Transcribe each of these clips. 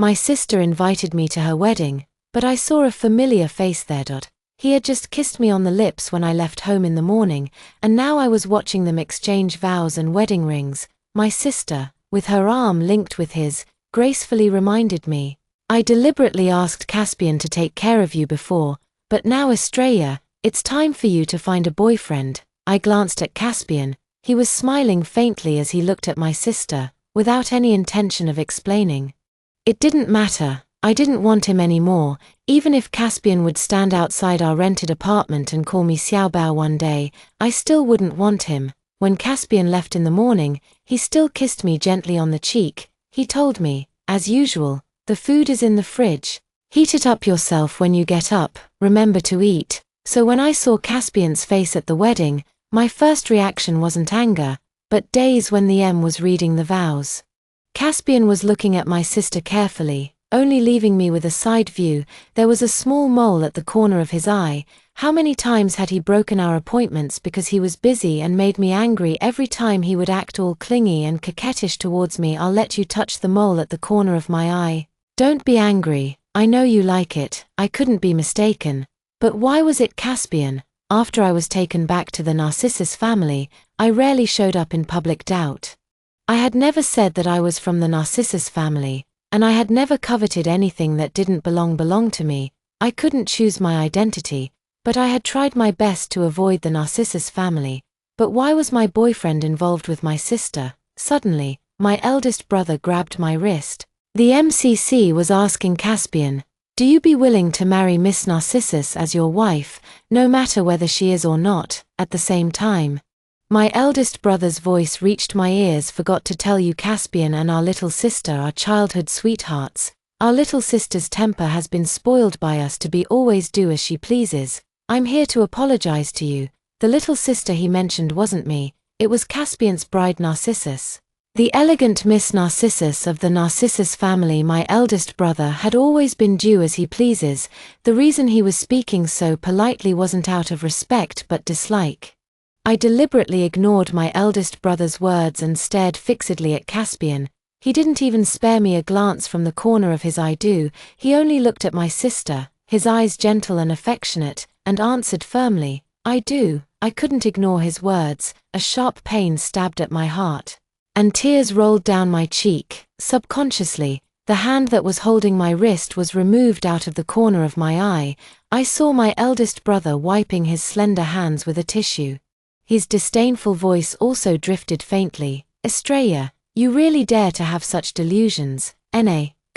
My sister invited me to her wedding, but I saw a familiar face there. He had just kissed me on the lips when I left home in the morning, and now I was watching them exchange vows and wedding rings. My sister, with her arm linked with his, gracefully reminded me, I deliberately asked Caspian to take care of you before, but now Estrella, it's time for you to find a boyfriend. I glanced at Caspian. He was smiling faintly as he looked at my sister, without any intention of explaining. It didn't matter. I didn't want him anymore. Even if Caspian would stand outside our rented apartment and call me Xiaobao one day, I still wouldn't want him. When Caspian left in the morning, he still kissed me gently on the cheek. He told me, as usual, the food is in the fridge. Heat it up yourself when you get up, remember to eat. So when I saw Caspian's face at the wedding, my first reaction wasn't anger, but daze when the M was reading the vows. Caspian was looking at my sister carefully, only leaving me with a side view. There was a small mole at the corner of his eye. How many times had he broken our appointments because he was busy and made me angry every time he would act all clingy and coquettish towards me? I'll let you touch the mole at the corner of my eye. Don't be angry, I know you like it. I couldn't be mistaken. But why was it Caspian? After I was taken back to the Narcissus family, I rarely showed up in public doubt. I had never said that I was from the Narcissus family, and I had never coveted anything that didn't belong to me. I couldn't choose my identity, but I had tried my best to avoid the Narcissus family. But why was my boyfriend involved with my sister? Suddenly, my eldest brother grabbed my wrist. The MCC was asking Caspian, do you be willing to marry Miss Narcissus as your wife, no matter whether she is or not, at the same time? My eldest brother's voice reached my ears. Forgot to tell you, Caspian and our little sister are childhood sweethearts. Our little sister's temper has been spoiled by us to be always do as she pleases. I'm here to apologize to you. The little sister he mentioned wasn't me, it was Caspian's bride Narcissus. The elegant Miss Narcissus of the Narcissus family. My eldest brother had always been do as he pleases. The reason he was speaking so politely wasn't out of respect but dislike. I deliberately ignored my eldest brother's words and stared fixedly at Caspian. He didn't even spare me a glance from the corner of his eye. He only looked at my sister, his eyes gentle and affectionate, and answered firmly, I do. I couldn't ignore his words. A sharp pain stabbed at my heart, and tears rolled down my cheek. Subconsciously, the hand that was holding my wrist was removed out of the corner of my eye. I saw my eldest brother wiping his slender hands with a tissue. His disdainful voice also drifted faintly, Estrella, you really dare to have such delusions?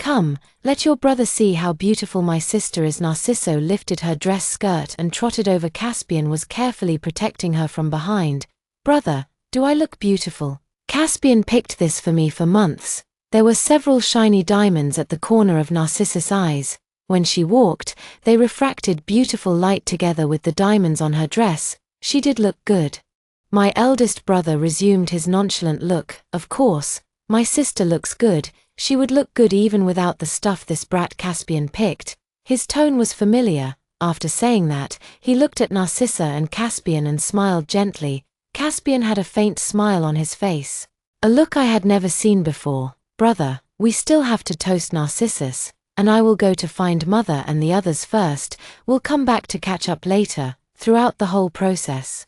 Come, let your brother see how beautiful my sister is. Narciso lifted her dress skirt and trotted over. Caspian was carefully protecting her from behind. Brother, do I look beautiful? Caspian picked this for me for months. There were several shiny diamonds at the corner of Narcissus' eyes. When she walked, they refracted beautiful light together with the diamonds on her dress. She did look good. My eldest brother resumed his nonchalant look. Of course, my sister looks good. She would look good even without the stuff this brat Caspian picked. His tone was familiar. After saying that, he looked at Narcissa and Caspian and smiled gently. Caspian had a faint smile on his face, a look I had never seen before. Brother, we still have to toast Narcissus, and I will go to find mother and the others first. We'll come back to catch up later. Throughout the whole process,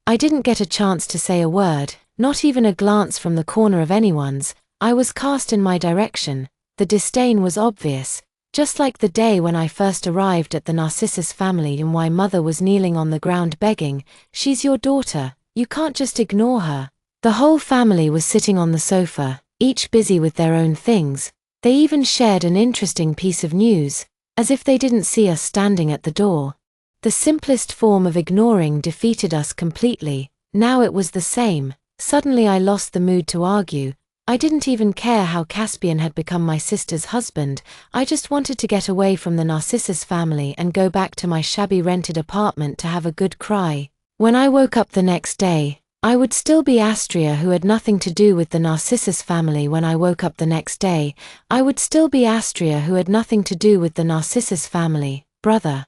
I didn't get a chance to say a word, not even a glance from the corner of anyone's. I was cast in my direction. The disdain was obvious, just like the day when I first arrived at the Narcissus family and why mother was kneeling on the ground begging, she's your daughter, you can't just ignore her. The whole family was sitting on the sofa, each busy with their own things. They even shared an interesting piece of news, as if they didn't see us standing at the door. The simplest form of ignoring defeated us completely. Now it was the same. Suddenly I lost the mood to argue. I didn't even care how Caspian had become my sister's husband. I just wanted to get away from the Narcissus family and go back to my shabby rented apartment to have a good cry. When I woke up the next day, I would still be Astria, who had nothing to do with the Narcissus family. When I woke up the next day, I would still be Astria, who had nothing to do with the Narcissus family. Brother.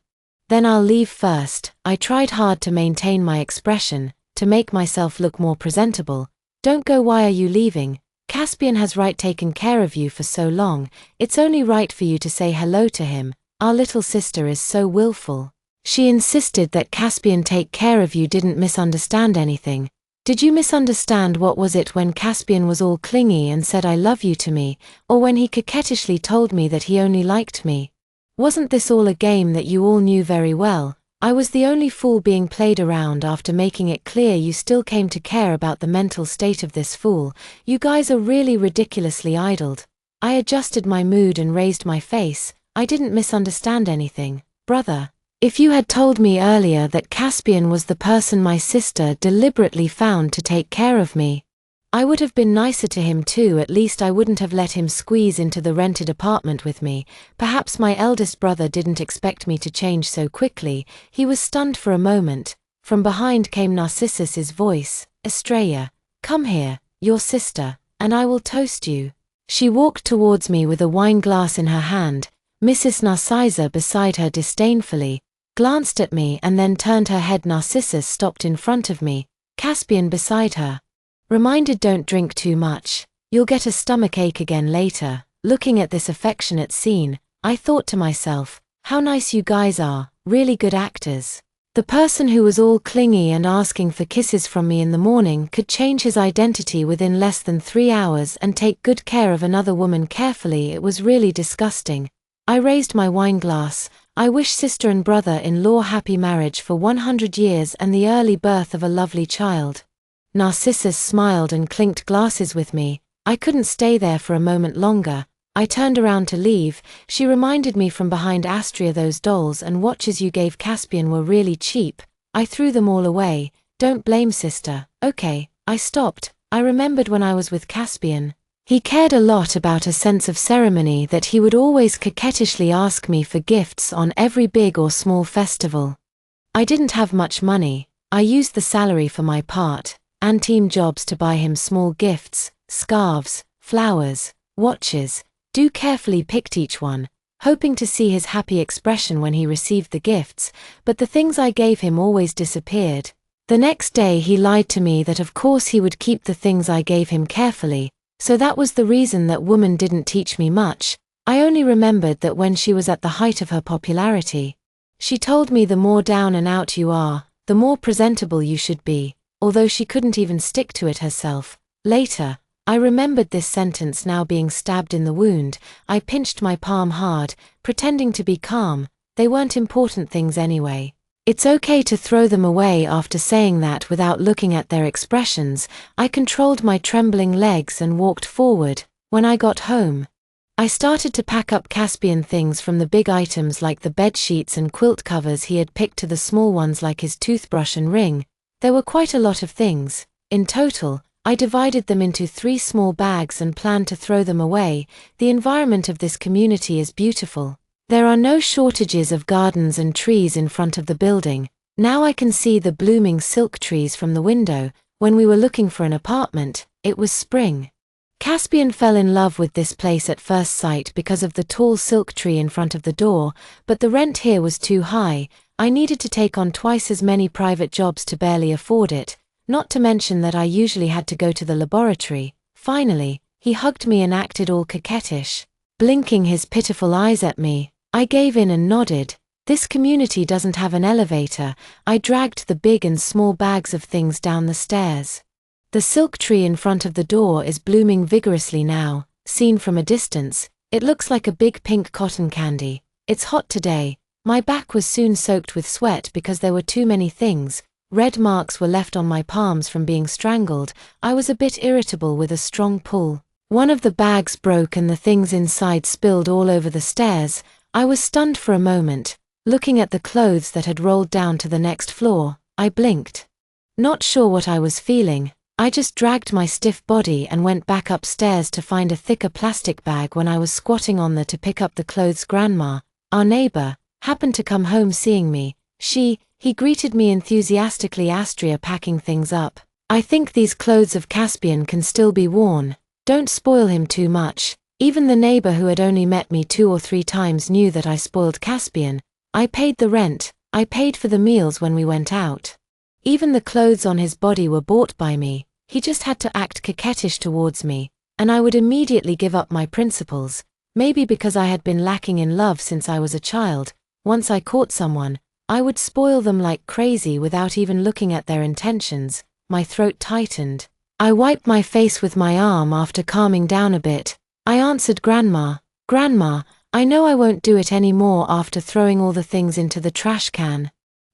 Then I'll leave first. I tried hard to maintain my expression, to make myself look more presentable. Don't go. Why are you leaving? Caspian has taken care of you for so long, it's only right for you to say hello to him. Our little sister is so willful. She insisted that Caspian take care of you. Didn't misunderstand anything. Did you misunderstand? What was it when Caspian was all clingy and said I love you to me, or when he coquettishly told me that he only liked me? Wasn't this all a game that you all knew very well? I was the only fool being played around. After making it clear you still came to care about the mental state of this fool. You guys are really ridiculously idled. I adjusted my mood and raised my face. I didn't misunderstand anything, brother. If you had told me earlier that Caspian was the person my sister deliberately found to take care of me, I would have been nicer to him too. At least I wouldn't have let him squeeze into the rented apartment with me. Perhaps my eldest brother didn't expect me to change so quickly. He was stunned for a moment. From behind came Narcissus's voice. Estrella, come here, your sister, and I will toast you. She walked towards me with a wine glass in her hand. Mrs. Narcissa beside her disdainfully glanced at me and then turned her head. Narcissus stopped in front of me, Caspian beside her. Reminded, don't drink too much. You'll get a stomachache again later. Looking at this affectionate scene, I thought to myself, how nice you guys are, really good actors. The person who was all clingy and asking for kisses from me in the morning could change his identity within less than 3 hours and take good care of another woman carefully. It was really disgusting. I raised my wine glass. I wish sister and brother-in-law happy marriage for 100 years and the early birth of a lovely child. Narcissus smiled and clinked glasses with me. I couldn't stay there for a moment longer. I turned around to leave. She reminded me from behind, Astria, those dolls and watches you gave Caspian were really cheap. I threw them all away. Don't blame sister. Okay, I stopped. I remembered when I was with Caspian. He cared a lot about a sense of ceremony, that he would always coquettishly ask me for gifts on every big or small festival. I didn't have much money. I used the salary for my part and team jobs to buy him small gifts, scarves, flowers, watches. Carefully picked each one, hoping to see his happy expression when he received the gifts, but the things I gave him always disappeared. The next day he lied to me that of course he would keep the things I gave him carefully. So that was the reason that woman didn't teach me much. I only remembered that when she was at the height of her popularity, she told me the more down and out you are, the more presentable you should be, although she couldn't even stick to it herself. Later, I remembered this sentence now being stabbed in the wound. I pinched my palm hard, pretending to be calm. They weren't important things anyway. It's okay to throw them away. After saying that without looking at their expressions, I controlled my trembling legs and walked forward. When I got home, I started to pack up Caspian things, from the big items like the bed sheets and quilt covers he had picked to the small ones like his toothbrush and ring. There were quite a lot of things. In total, I divided them into 3 small bags and planned to throw them away. The environment of this community is beautiful. There are no shortages of gardens and trees in front of the building. Now I can see the blooming silk trees from the window. When we were looking for an apartment, it was spring. Caspian fell in love with this place at first sight because of the tall silk tree in front of the door, but the rent here was too high. I needed to take on twice as many private jobs to barely afford it, not to mention that I usually had to go to the laboratory. Finally, he hugged me and acted all coquettish, blinking his pitiful eyes at me. I gave in and nodded. This community doesn't have an elevator. I dragged the big and small bags of things down the stairs. The silk tree in front of the door is blooming vigorously now. Seen from a distance, it looks like a big pink cotton candy. It's hot today. My back was soon soaked with sweat because there were too many things. Red marks were left on my palms from being strangled. I was a bit irritable with a strong pull. One of the bags broke and the things inside spilled all over the stairs. I was stunned for a moment, looking at the clothes that had rolled down to the next floor. I blinked. Not sure what I was feeling. I just dragged my stiff body and went back upstairs to find a thicker plastic bag. When I was squatting on there to pick up the clothes, Grandma, our neighbor, happened to come home. Seeing me, he greeted me enthusiastically. Astria, packing things up. I think these clothes of Caspian can still be worn. Don't spoil him too much. Even the neighbor who had only met me 2 or 3 times knew that I spoiled Caspian. I paid the rent. I paid for the meals when we went out. Even the clothes on his body were bought by me. He just had to act coquettish towards me. and I would immediately give up my principles, maybe because I had been lacking in love since I was a child. Once I caught someone, I would spoil them like crazy without even looking at their intentions. My throat tightened. I wiped my face with my arm after calming down a bit. I answered, "Grandma, Grandma, I know I won't do it anymore," after throwing all the things into the trash can.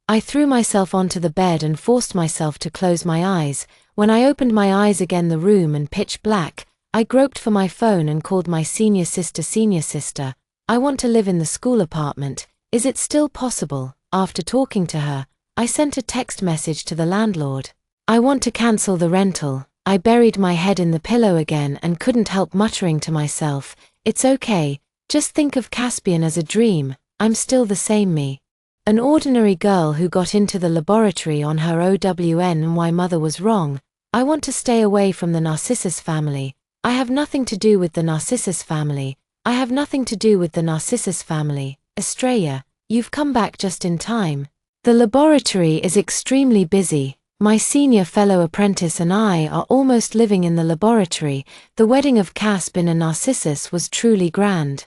I threw myself onto the bed and forced myself to close my eyes. When I opened my eyes again, the room in pitch black. I groped for my phone and called my senior sister. "Senior sister, I want to live in the school apartment. Is it still possible?" After talking to her, I sent a text message to the landlord. "I want to cancel the rental." I buried my head in the pillow again and couldn't help muttering to myself, "It's okay, just think of Caspian as a dream, I'm still the same me. An ordinary girl who got into the laboratory on her own, and my mother was wrong. I want to stay away from the Narcissus family. I have nothing to do with the Narcissus family. I have nothing to do with the Narcissus family. Estrella, you've come back just in time. The laboratory is extremely busy. My senior fellow apprentice and I are almost living in the laboratory. The wedding of Caspian and Narcissus was truly grand.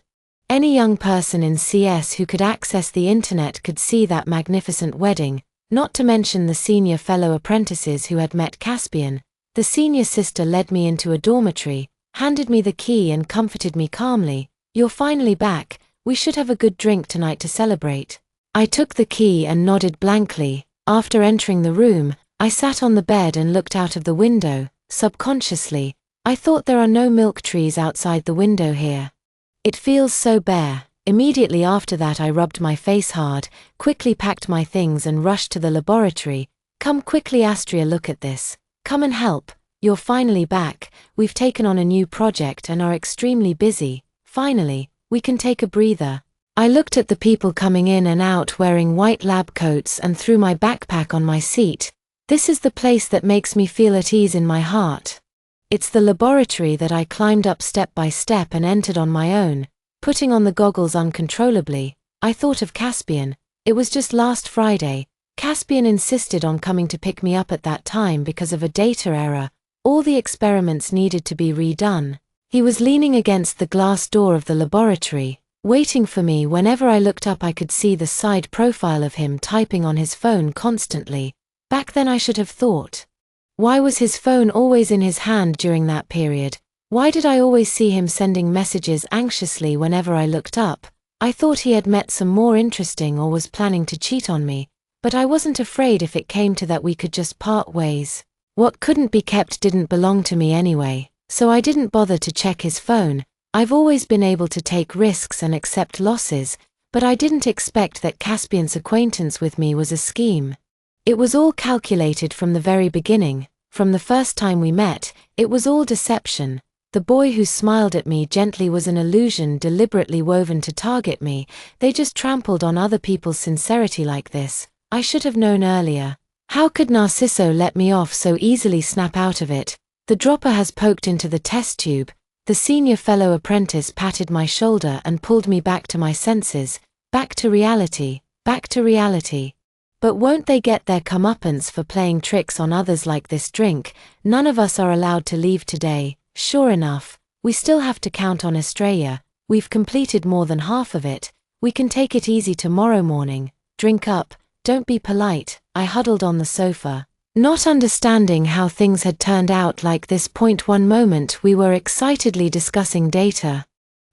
Any young person in CS who could access the internet could see that magnificent wedding, not to mention the senior fellow apprentices who had met Caspian. The senior sister led me into a dormitory, handed me the key and comforted me calmly. "You're finally back, we should have a good drink tonight to celebrate." I took the key and nodded blankly. After entering the room, I sat on the bed and looked out of the window. Subconsciously, I thought, there are no milk trees outside the window here. It feels so bare. Immediately after that, I rubbed my face hard, quickly packed my things and rushed to the laboratory. "Come quickly, Astria, look at this. Come and help. You're finally back. We've taken on a new project and are extremely busy. Finally, we can take a breather." I looked at the people coming in and out wearing white lab coats and threw my backpack on my seat. This is the place that makes me feel at ease in my heart. It's the laboratory that I climbed up step by step and entered on my own, putting on the goggles uncontrollably. I thought of Caspian. It was just last Friday. Caspian insisted on coming to pick me up at that time because of a data error. All the experiments needed to be redone. He was leaning against the glass door of the laboratory, waiting for me. Whenever I looked up, I could see the side profile of him typing on his phone constantly. Back then I should have thought, why was his phone always in his hand during that period? Why did I always see him sending messages anxiously whenever I looked up? I thought he had met some more interesting or was planning to cheat on me, but I wasn't afraid if it came to that we could just part ways. What couldn't be kept didn't belong to me anyway, so I didn't bother to check his phone. I've always been able to take risks and accept losses, but I didn't expect that Caspian's acquaintance with me was a scheme. It was all calculated from the very beginning. From the first time we met, it was all deception. The boy who smiled at me gently was an illusion deliberately woven to target me. They just trampled on other people's sincerity like this. I should have known earlier. How could Narciso let me off so easily, snap out of it? The dropper has poked into the test tube. The senior fellow apprentice patted my shoulder and pulled me back to my senses, back to reality, back to reality. But won't they get their comeuppance for playing tricks on others like this drink? None of us are allowed to leave today. Sure enough, we still have to count on Estrella. We've completed more than half of it. We can take it easy tomorrow morning. Drink up, don't be polite. I huddled on the sofa, not understanding how things had turned out like this. One moment we were excitedly discussing data,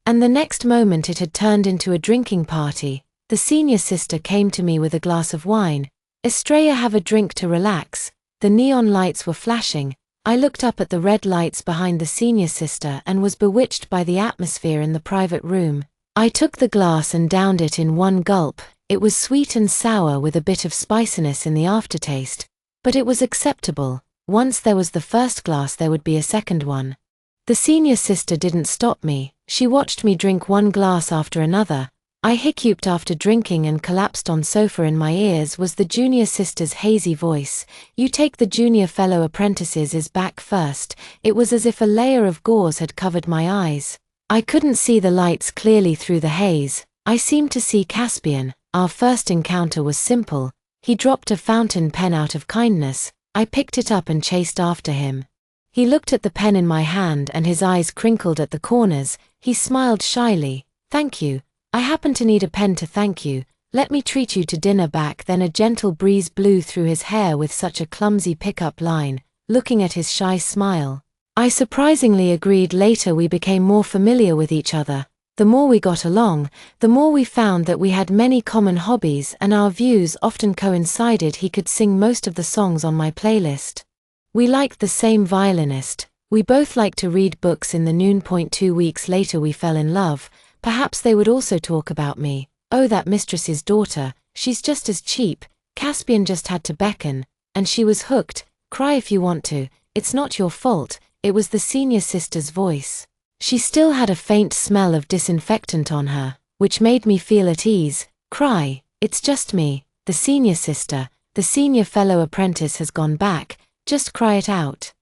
and the next moment it had turned into a drinking party. The senior sister came to me with a glass of wine. "Estrella, have a drink to relax." The neon lights were flashing. I looked up at the red lights behind the senior sister and was bewitched by the atmosphere in the private room. I took the glass and downed it in one gulp. It was sweet and sour with a bit of spiciness in the aftertaste, but it was acceptable. Once there was the first glass, there would be a second one. The senior sister didn't stop me. She watched me drink one glass after another. I hiccuped after drinking and collapsed on sofa. In my ears was the junior sister's hazy voice. "You take the junior fellow apprentices back first." It was as if a layer of gauze had covered my eyes. I couldn't see the lights clearly through the haze. I seemed to see Caspian. Our first encounter was simple. He dropped a fountain pen out of kindness. I picked it up and chased after him. He looked at the pen in my hand and his eyes crinkled at the corners. He smiled shyly. "Thank you. I happen to need a pen to thank you. Let me treat you to dinner back." Then a gentle breeze blew through his hair with such a clumsy pickup line, looking at his shy smile. I surprisingly agreed. Later we became more familiar with each other. The more we got along, the more we found that we had many common hobbies and our views often coincided. He could sing most of the songs on my playlist. We liked the same violinist. We both liked to read books in the noon point. 2 weeks later we fell in love. Perhaps they would also talk about me. "Oh, that mistress's daughter, she's just as cheap." Caspian just had to beckon, and she was hooked. "Cry if you want to, it's not your fault." It was the senior sister's voice. She still had a faint smell of disinfectant on her, which made me feel at ease. "Cry, it's just me, the senior sister. The senior fellow apprentice has gone back. Just cry it out.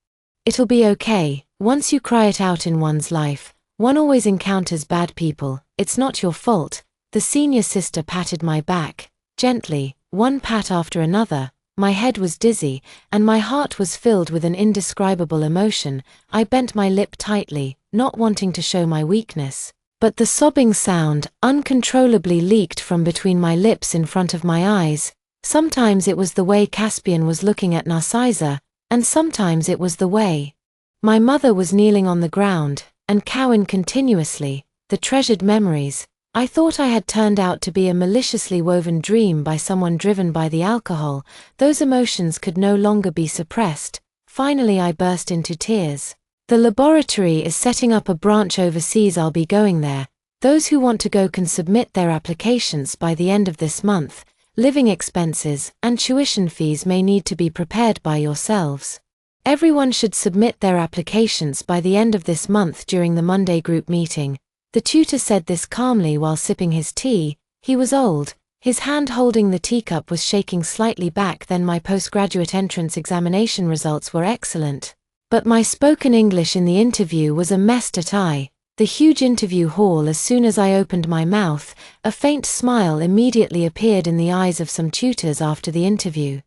It'll be okay." Once you cry it out in one's life, one always encounters bad people. "It's not your fault." The senior sister patted my back, gently, one pat after another. My head was dizzy, and my heart was filled with an indescribable emotion. I bent my lip tightly, not wanting to show my weakness. But the sobbing sound uncontrollably leaked from between my lips in front of my eyes. Sometimes it was the way Caspian was looking at Narcisa, and sometimes it was the way my mother was kneeling on the ground, and cowing continuously. The treasured memories. I thought I had turned out to be a maliciously woven dream by someone driven by the alcohol. Those emotions could no longer be suppressed. Finally I burst into tears. "The laboratory is setting up a branch overseas. I'll be going there. Those who want to go can submit their applications by the end of this month. Living expenses and tuition fees may need to be prepared by yourselves. Everyone should submit their applications by the end of this month." During the Monday group meeting, the tutor said this calmly while sipping his tea. He was old. His hand holding the teacup was shaking slightly back. "Then my postgraduate entrance examination results were excellent. But my spoken English in the interview was a mess at I. The huge interview hall. As soon as I opened my mouth, a faint smile immediately appeared in the eyes of some tutors after the interview.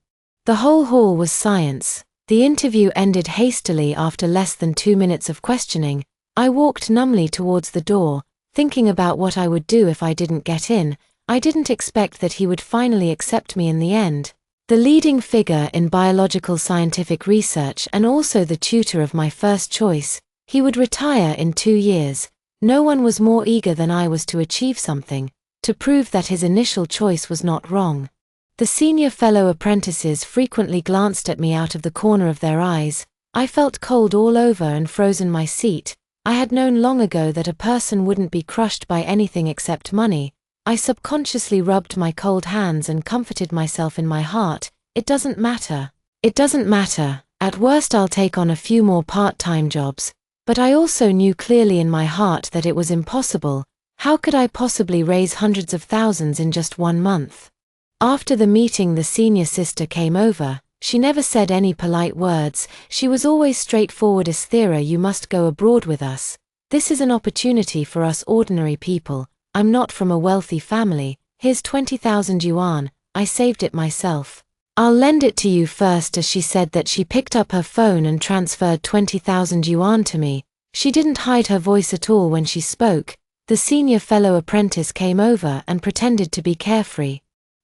The whole hall was silence. The interview ended hastily after less than 2 minutes of questioning. I walked numbly towards the door, thinking about what I would do if I didn't get in. I didn't expect that he would finally accept me in the end. The leading figure in biological scientific research and also the tutor of my first choice. He would retire in 2 years. No one was more eager than I was to achieve something, to prove that his initial choice was not wrong. The senior fellow apprentices frequently glanced at me out of the corner of their eyes. I felt cold all over and froze in my seat. I had known long ago that a person wouldn't be crushed by anything except money. I subconsciously rubbed my cold hands and comforted myself in my heart. "It doesn't matter. It doesn't matter. At worst I'll take on a few more part-time jobs." But I also knew clearly in my heart that it was impossible. How could I possibly raise hundreds of thousands in just 1 month? After the meeting the senior sister came over. She never said any polite words. She was always straightforward. "Esthera, you must go abroad with us. This is an opportunity for us ordinary people. I'm not from a wealthy family. Here's 20,000 yuan. I saved it myself. I'll lend it to you first." As she said that, she picked up her phone and transferred 20,000 yuan to me. She didn't hide her voice at all when she spoke. The senior fellow apprentice came over and pretended to be carefree.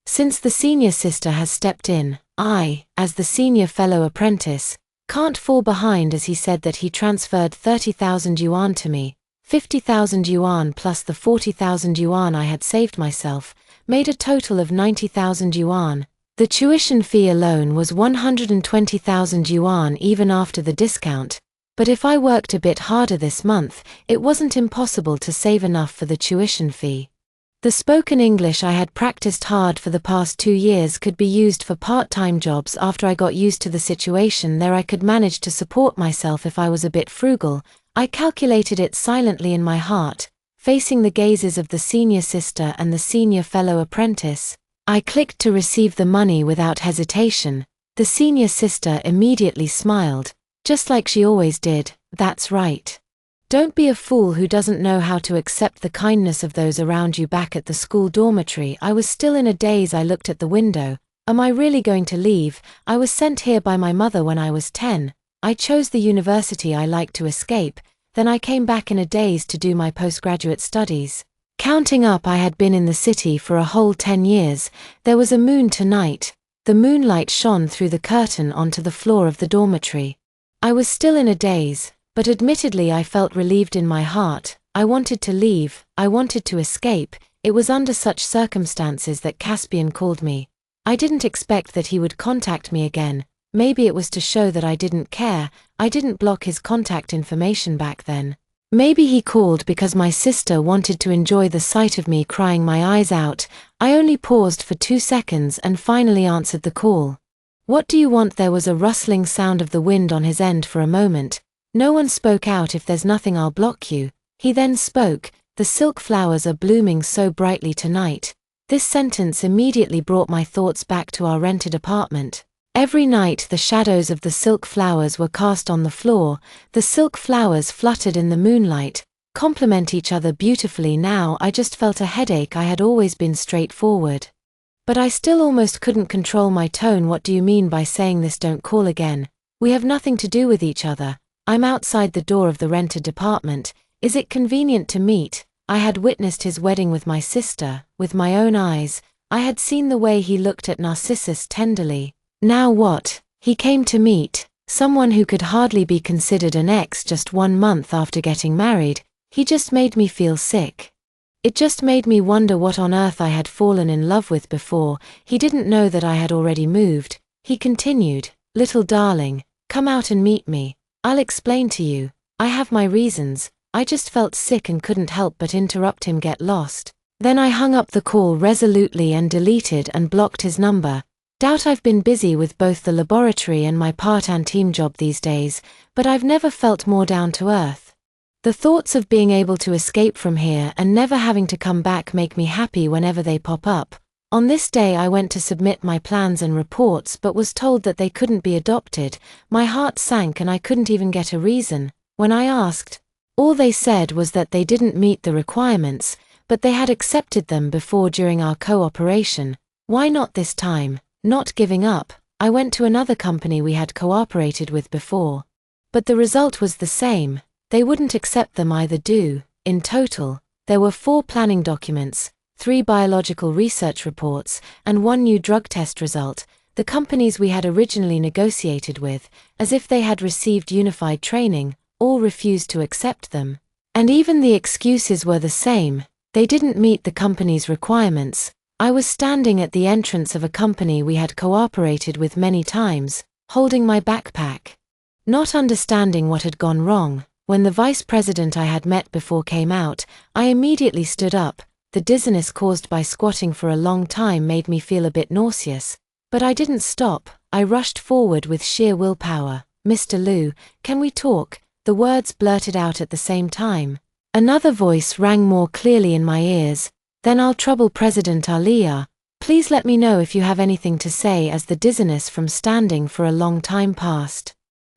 Since the senior sister has stepped in, I, as the senior fellow apprentice, can't fall behind. As he said that, he transferred 30,000 yuan to me. 50,000 yuan plus the 40,000 yuan I had saved myself, made a total of 90,000 yuan. The tuition fee alone was 120,000 yuan even after the discount. But if I worked a bit harder this month, it wasn't impossible to save enough for the tuition fee. The spoken English I had practiced hard for the past 2 years could be used for part-time jobs. After I got used to the situation there, I could manage to support myself if I was a bit frugal. I calculated it silently in my heart, facing the gazes of the senior sister and the senior fellow apprentice. I clicked to receive the money without hesitation. The senior sister immediately smiled, just like she always did. "That's right. Don't be a fool who doesn't know how to accept the kindness of those around you." Back at the school dormitory, I was still in a daze. I looked at the window. Am I really going to leave? I was sent here by my mother when I was 10. I chose the university I liked to escape, then I came back in a daze to do my postgraduate studies. Counting up, I had been in the city for a whole 10 years. There was a moon tonight. The moonlight shone through the curtain onto the floor of the dormitory. I was still in a daze, but admittedly I felt relieved in my heart. I wanted to leave, I wanted to escape. It was under such circumstances that Caspian called me. I didn't expect that he would contact me again. Maybe it was to show that I didn't care. I didn't block his contact information back then. Maybe he called because my sister wanted to enjoy the sight of me crying my eyes out. I only paused for 2 seconds and finally answered the call. "What do you want?" There was a rustling sound of the wind on his end for a moment. No one spoke out. "If there's nothing, I'll block you." He then spoke, "The silk flowers are blooming so brightly tonight." This sentence immediately brought my thoughts back to our rented apartment. Every night the shadows of the silk flowers were cast on the floor. The silk flowers fluttered in the moonlight, complement each other beautifully. Now I just felt a headache. I had always been straightforward, but I still almost couldn't control my tone. "What do you mean by saying this? Don't call again. We have nothing to do with each other. I'm outside the door of the rented apartment. Is it convenient to meet?" I had witnessed his wedding with my sister, with my own eyes. I had seen the way he looked at Narcissus tenderly. Now what? He came to meet someone who could hardly be considered an ex just 1 month after getting married. He just made me feel sick. It just made me wonder what on earth I had fallen in love with before. He didn't know that I had already moved. He continued, "Little darling, come out and meet me. I'll explain to you. I have my reasons." I just felt sick and couldn't help but interrupt him. "Get lost." Then I hung up the call resolutely and deleted and blocked his number. Doubt I've been busy with both the laboratory and my part-time team job these days, but I've never felt more down to earth. The thoughts of being able to escape from here and never having to come back make me happy whenever they pop up. On this day I went to submit my plans and reports but was told that they couldn't be adopted. My heart sank and I couldn't even get a reason. When I asked, all they said was that they didn't meet the requirements, but they had accepted them before during our cooperation. Why not this time? Not giving up, I went to another company we had cooperated with before. But the result was the same. They wouldn't accept them either. In total, there were 4 planning documents, 3 biological research reports, and 1 new drug test result. The companies we had originally negotiated with, as if they had received unified training, all refused to accept them. And even the excuses were the same. They didn't meet the company's requirements. I was standing at the entrance of a company we had cooperated with many times, holding my backpack, not understanding what had gone wrong. When the vice president I had met before came out, I immediately stood up. The dizziness caused by squatting for a long time made me feel a bit nauseous, but I didn't stop. I rushed forward with sheer willpower. "Mr. Liu, can we talk?" The words blurted out at the same time. Another voice rang more clearly in my ears. "Then I'll trouble President Ali. Please let me know if you have anything to say." As the dizziness from standing for a long time passed,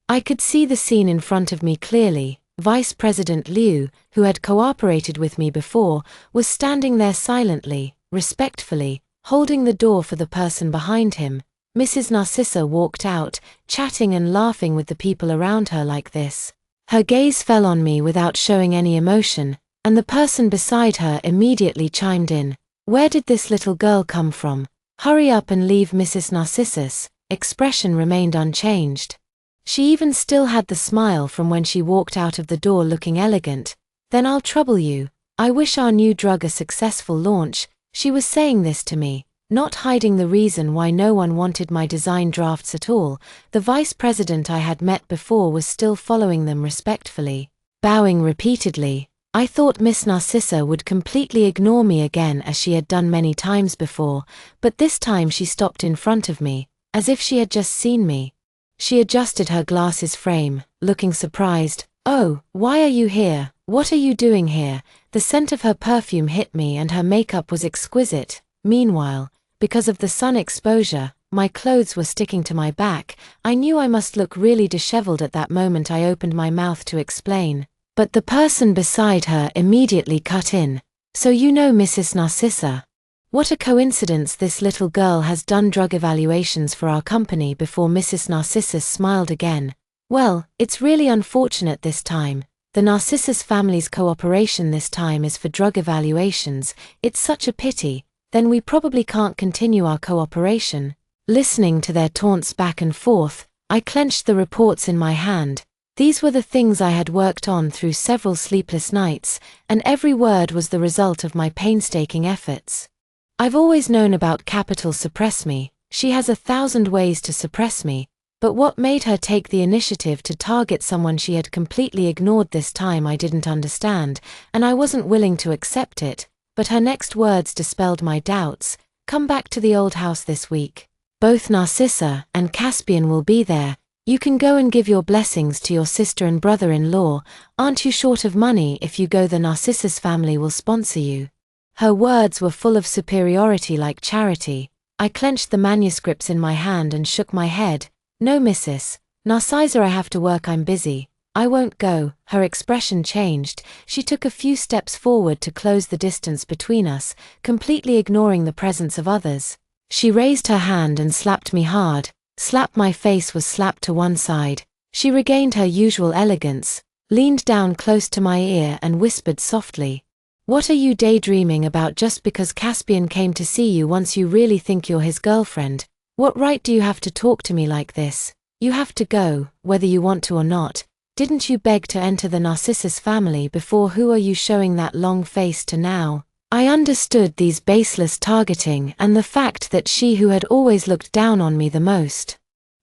I could see the scene in front of me clearly. Vice President Liu, who had cooperated with me before, was standing there silently, respectfully, holding the door for the person behind him. Mrs. Narcissa walked out, chatting and laughing with the people around her like this. Her gaze fell on me without showing any emotion, and the person beside her immediately chimed in. "Where did this little girl come from? Hurry up and leave." Mrs. Narcissus' expression remained unchanged. She even still had the smile from when she walked out of the door looking elegant. "Then I'll trouble you. I wish our new drug a successful launch." She was saying this to me, not hiding the reason why no one wanted my design drafts at all. The vice president I had met before was still following them respectfully, bowing repeatedly. I thought Miss Narcissa would completely ignore me again as she had done many times before, but this time she stopped in front of me, as if she had just seen me. She adjusted her glasses frame, looking surprised. "Oh, why are you here? What are you doing here?" The scent of her perfume hit me and her makeup was exquisite. Meanwhile, because of the sun exposure, my clothes were sticking to my back. I knew I must look really disheveled at that moment. I opened my mouth to explain, but the person beside her immediately cut in. "So you know Mrs. Narcissa? What a coincidence. This little girl has done drug evaluations for our company before." Mrs. Narcissus smiled again. Well, it's really unfortunate this time. The Narcissus family's cooperation this time is for drug evaluations. It's such a pity. Then we probably can't continue our cooperation. Listening to their taunts back and forth, I clenched the reports in my hand. These were the things I had worked on through several sleepless nights, and every word was the result of my painstaking efforts. I've always known about capital suppress me. She has 1,000 ways to suppress me, but what made her take the initiative to target someone she had completely ignored this time I didn't understand, and I wasn't willing to accept it, but her next words dispelled my doubts. Come back to the old house this week. Both Narcissa and Caspian will be there. You can go and give your blessings to your sister and brother-in-law. Aren't you short of money? If you go, the Narcissus family will sponsor you. Her words were full of superiority like charity. I clenched the manuscripts in my hand and shook my head. No, Mrs. Narcissa, I have to work, I'm busy. I won't go. Her expression changed. She took a few steps forward to close the distance between us, completely ignoring the presence of others. She raised her hand and slapped me hard. Slap. My face was slapped to one side. She regained her usual elegance, leaned down close to my ear and whispered softly, "What are you daydreaming about just because Caspian came to see you once? You really think you're his girlfriend? What right do you have to talk to me like this? You have to go, whether you want to or not. Didn't you beg to enter the Narcissus family before? Who are you showing that long face to now?" I understood these baseless targeting and the fact that she, who had always looked down on me the most,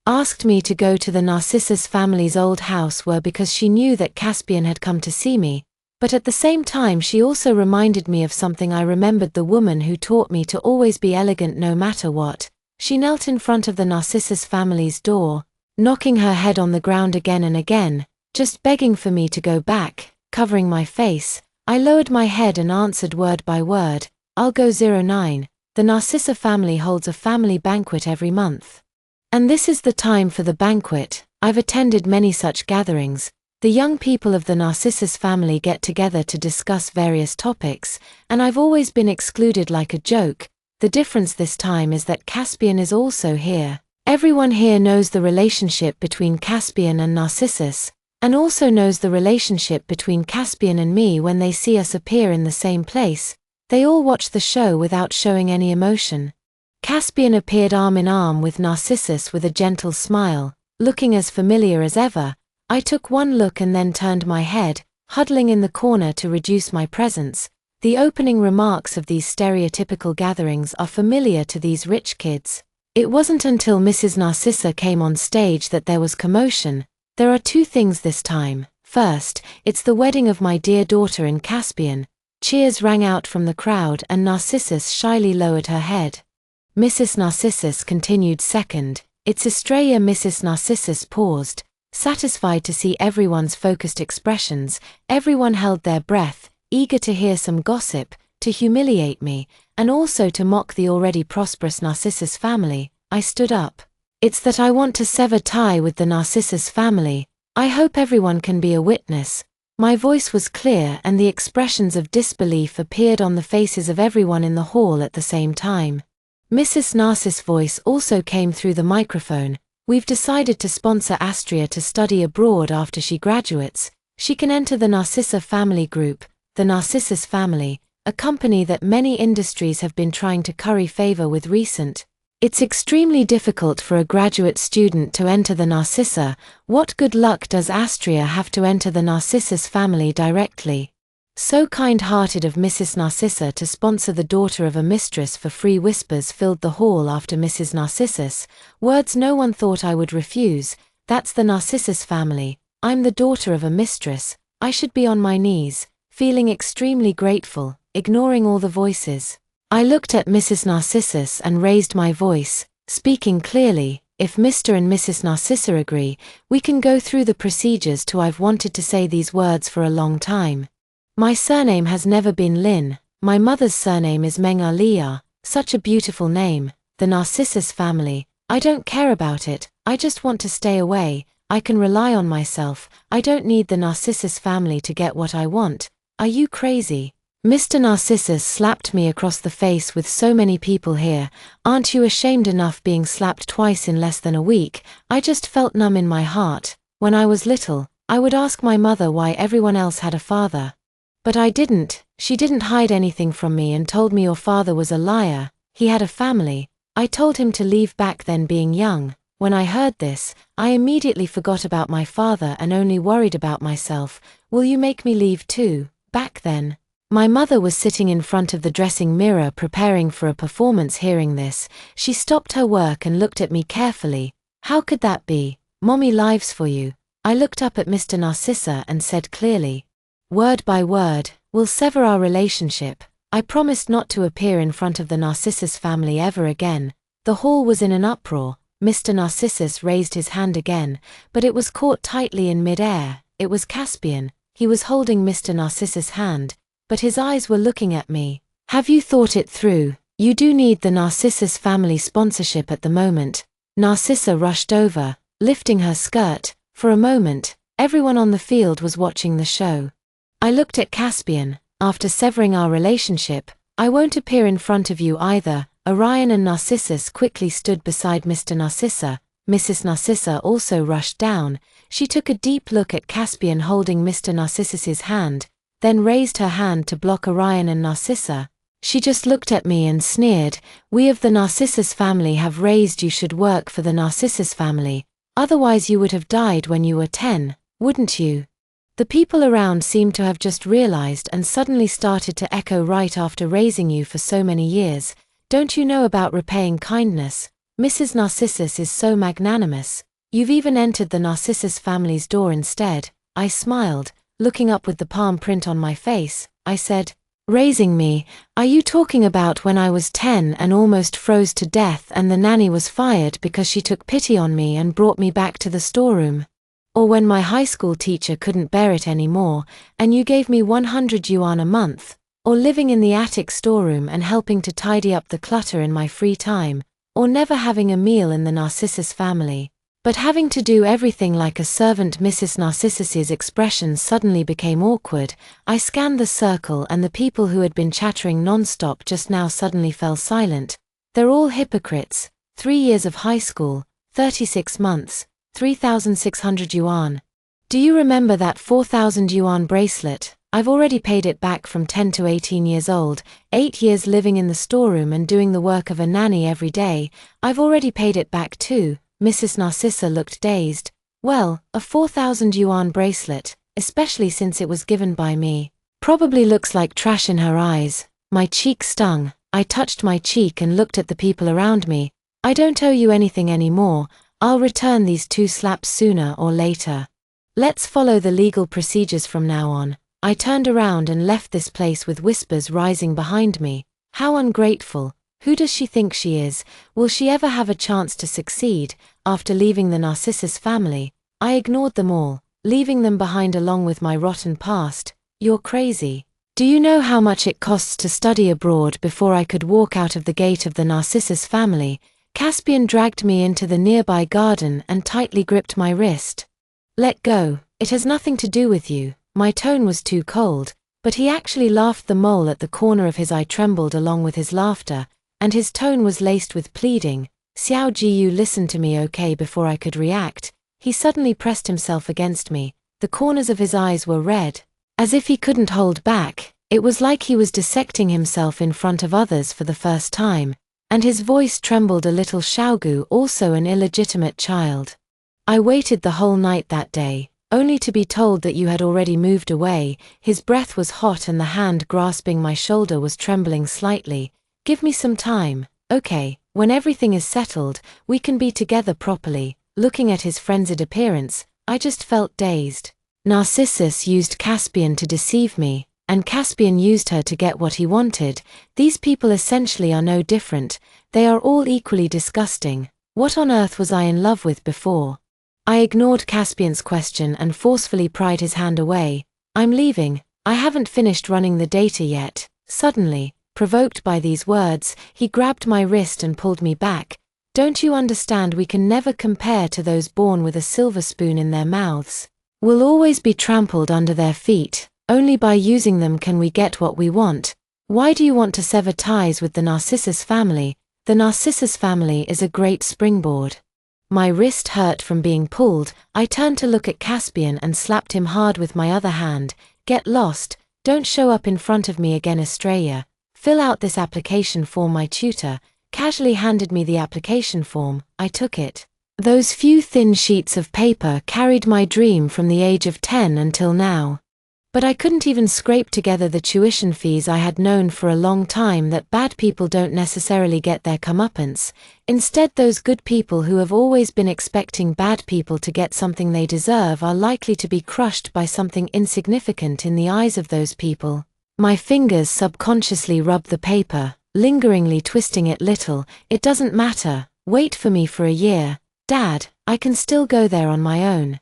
asked me to go to the Narcissus family's old house were because she knew that Caspian had come to see me, but at the same time she also reminded me of something. I remembered the woman who taught me to always be elegant no matter what. She knelt in front of the Narcissus family's door, knocking her head on the ground again and again, just begging for me to go back. Covering my face, I lowered my head and answered word by word, "I'll go. 09. The Narcissa family holds a family banquet every month. And this is the time for the banquet. I've attended many such gatherings. The young people of the Narcissus family get together to discuss various topics, and I've always been excluded like a joke. The difference this time is that Caspian is also here. Everyone here knows the relationship between Caspian and Narcissus, and also knows the relationship between Caspian and me. When they see us appear in the same place, they all watch the show without showing any emotion. Caspian appeared arm in arm with Narcissus with a gentle smile, looking as familiar as ever. I took one look and then turned my head, huddling in the corner to reduce my presence. The opening remarks of these stereotypical gatherings are familiar to these rich kids. It wasn't until Mrs. Narcissa came on stage that there was commotion. There are two things this time. First, it's the wedding of my dear daughter and Caspian. Cheers rang out from the crowd and Narcissus shyly lowered her head. Mrs. Narcissus continued second. It's Estrella. Mrs. Narcissus paused, satisfied to see everyone's focused expressions. Everyone held their breath, eager to hear some gossip, to humiliate me, and also to mock the already prosperous Narcissus family. I stood up. It's that I want to sever tie with the Narcissus family. I hope everyone can be a witness. My voice was clear and the expressions of disbelief appeared on the faces of everyone in the hall at the same time. Mrs. Narcissus' voice also came through the microphone. We've decided to sponsor Astria to study abroad after she graduates. She can enter the Narcissa family group, the Narcissus family, a company that many industries have been trying to curry favor with recent. It's extremely difficult for a graduate student to enter the Narcissa. What good luck does Astria have to enter the Narcissus family directly? So kind-hearted of Mrs. Narcissa to sponsor the daughter of a mistress for free. Whispers filled the hall after Mrs. Narcissus, words no one thought I would refuse. That's the Narcissus family. I'm the daughter of a mistress. I should be on my knees, feeling extremely grateful, ignoring all the voices. I looked at Mrs. Narcissus and raised my voice, speaking clearly. If Mr. and Mrs. Narcissa agree, we can go through the procedures too. I've wanted to say these words for a long time. My surname has never been Lin. My mother's surname is Mengalia, such a beautiful name. The Narcissus family, I don't care about it, I just want to stay away. I can rely on myself. I don't need the Narcissus family to get what I want. Are you crazy? Mr. Narcissus slapped me across the face. With so many people here, aren't you ashamed enough being slapped twice in less than a week? I just felt numb in my heart. When I was little, I would ask my mother why everyone else had a father. But I didn't. She didn't hide anything from me and told me your father was a liar. He had a family. I told him to leave back then being young. When I heard this, I immediately forgot about my father and only worried about myself. Will you make me leave too? Back then. My mother was sitting in front of the dressing mirror preparing for a performance. Hearing this, she stopped her work and looked at me carefully. How could that be? Mommy lives for you. I looked up at Mr. Narcissa and said clearly, word by word, we'll sever our relationship. I promised not to appear in front of the Narcissus family ever again. The hall was in an uproar. Mr. Narcissus raised his hand again, but it was caught tightly in mid-air. It was Caspian. He was holding Mr. Narcissus' hand, but his eyes were looking at me. Have you thought it through? You do need the Narcissus family sponsorship at the moment. Narcissa rushed over, lifting her skirt. For a moment, everyone on the field was watching the show. I looked at Caspian. After severing our relationship, I won't appear in front of you either. Orion and Narcissus quickly stood beside Mr. Narcissa. Mrs. Narcissa also rushed down. She took a deep look at Caspian holding Mr. Narcissus's hand, then raised her hand to block Orion and Narcissa. She just looked at me and sneered. We of the Narcissus family have raised you should work for the Narcissus family. Otherwise you would have died when you were 10, wouldn't you? The people around seemed to have just realized and suddenly started to echo, right after raising you for so many years. Don't you know about repaying kindness? Mrs. Narcissus is so magnanimous. You've even entered the Narcissus family's door instead. I smiled, looking up with the palm print on my face. I said, raising me? Are you talking about when I was 10 and almost froze to death and the nanny was fired because she took pity on me and brought me back to the storeroom? Or when my high school teacher couldn't bear it anymore and you gave me 100 yuan a month? Or living in the attic storeroom and helping to tidy up the clutter in my free time? Or never having a meal in the Narcissus family, but having to do everything like a servant? Mrs. Narcissus's expression suddenly became awkward. I scanned the circle and the people who had been chattering non-stop just now suddenly fell silent. They're all hypocrites. 3 years of high school, 36 months, 3,600 yuan. Do you remember that 4,000 yuan bracelet? I've already paid it back from 10 to 18 years old, 8 years living in the storeroom and doing the work of a nanny every day. I've already paid it back too. Mrs. Narcissa looked dazed. Well, a 4,000 yuan bracelet, especially since it was given by me, probably looks like trash in her eyes. My cheek stung. I touched my cheek and looked at the people around me. I don't owe you anything anymore. I'll return these 2 slaps sooner or later. Let's follow the legal procedures from now on. I turned around and left this place with whispers rising behind me. How ungrateful. Who does she think she is? Will she ever have a chance to succeed? After leaving the Narcissus family, I ignored them all, leaving them behind along with my rotten past. You're crazy. Do you know how much it costs to study abroad before I could walk out of the gate of the Narcissus family? Caspian dragged me into the nearby garden and tightly gripped my wrist. Let go. It has nothing to do with you. My tone was too cold, but he actually laughed. The mole at the corner of his eye trembled along with his laughter, and his tone was laced with pleading. Xiao Ji, you listen to me, okay? Before I could react, he suddenly pressed himself against me. The corners of his eyes were red, as if he couldn't hold back. It was like he was dissecting himself in front of others for the first time, and his voice trembled a little. Xiaogu, also an illegitimate child. I waited the whole night that day, only to be told that you had already moved away. His breath was hot and the hand grasping my shoulder was trembling slightly. Give me some time, okay? When everything is settled, we can be together properly. Looking at his frenzied appearance, I just felt dazed. Narcissus used Caspian to deceive me, and Caspian used her to get what he wanted. These people essentially are no different. They are all equally disgusting. What on earth was I in love with before? I ignored Caspian's question and forcefully pried his hand away. I'm leaving. I haven't finished running the data yet. Suddenly, provoked by these words, he grabbed my wrist and pulled me back. Don't you understand? We can never compare to those born with a silver spoon in their mouths. We'll always be trampled under their feet. Only by using them can we get what we want. Why do you want to sever ties with the Narcissus family? The Narcissus family is a great springboard. My wrist hurt from being pulled. I turned to look at Caspian and slapped him hard with my other hand. Get lost, don't show up in front of me again, Estrella. Fill out this application form. My tutor casually handed me the application form. I took it. Those few thin sheets of paper carried my dream from the age of 10 until now. But I couldn't even scrape together the tuition fees. I had known for a long time that bad people don't necessarily get their comeuppance. Instead, those good people who have always been expecting bad people to get something they deserve are likely to be crushed by something insignificant in the eyes of those people. My fingers subconsciously rubbed the paper, lingeringly twisting it. Little, it doesn't matter. Wait for me for a year. Dad, I can still go there on my own.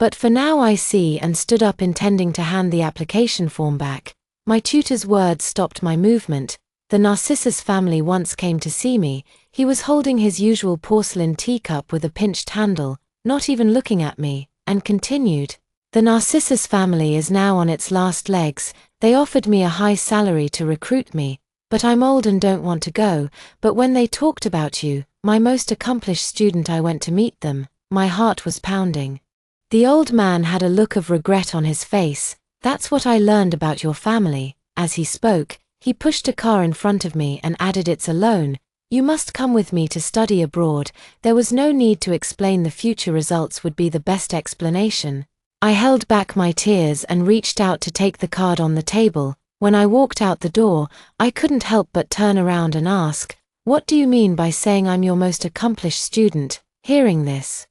But for now, I see, and stood up, intending to hand the application form back. My tutor's words stopped my movement. The Narcissus family once came to see me. He was holding his usual porcelain teacup with a pinched handle, not even looking at me, and continued. The Narcissus family is now on its last legs. They offered me a high salary to recruit me, but I'm old and don't want to go. But when they talked about you, my most accomplished student, I went to meet them. My heart was pounding. The old man had a look of regret on his face. That's what I learned about your family. As he spoke, he pushed a car in front of me and added, it's a loan. You must come with me to study abroad. There was no need to explain. The future results would be the best explanation. I held back my tears and reached out to take the card on the table. When I walked out the door, I couldn't help but turn around and ask, what do you mean by saying I'm your most accomplished student? Hearing this,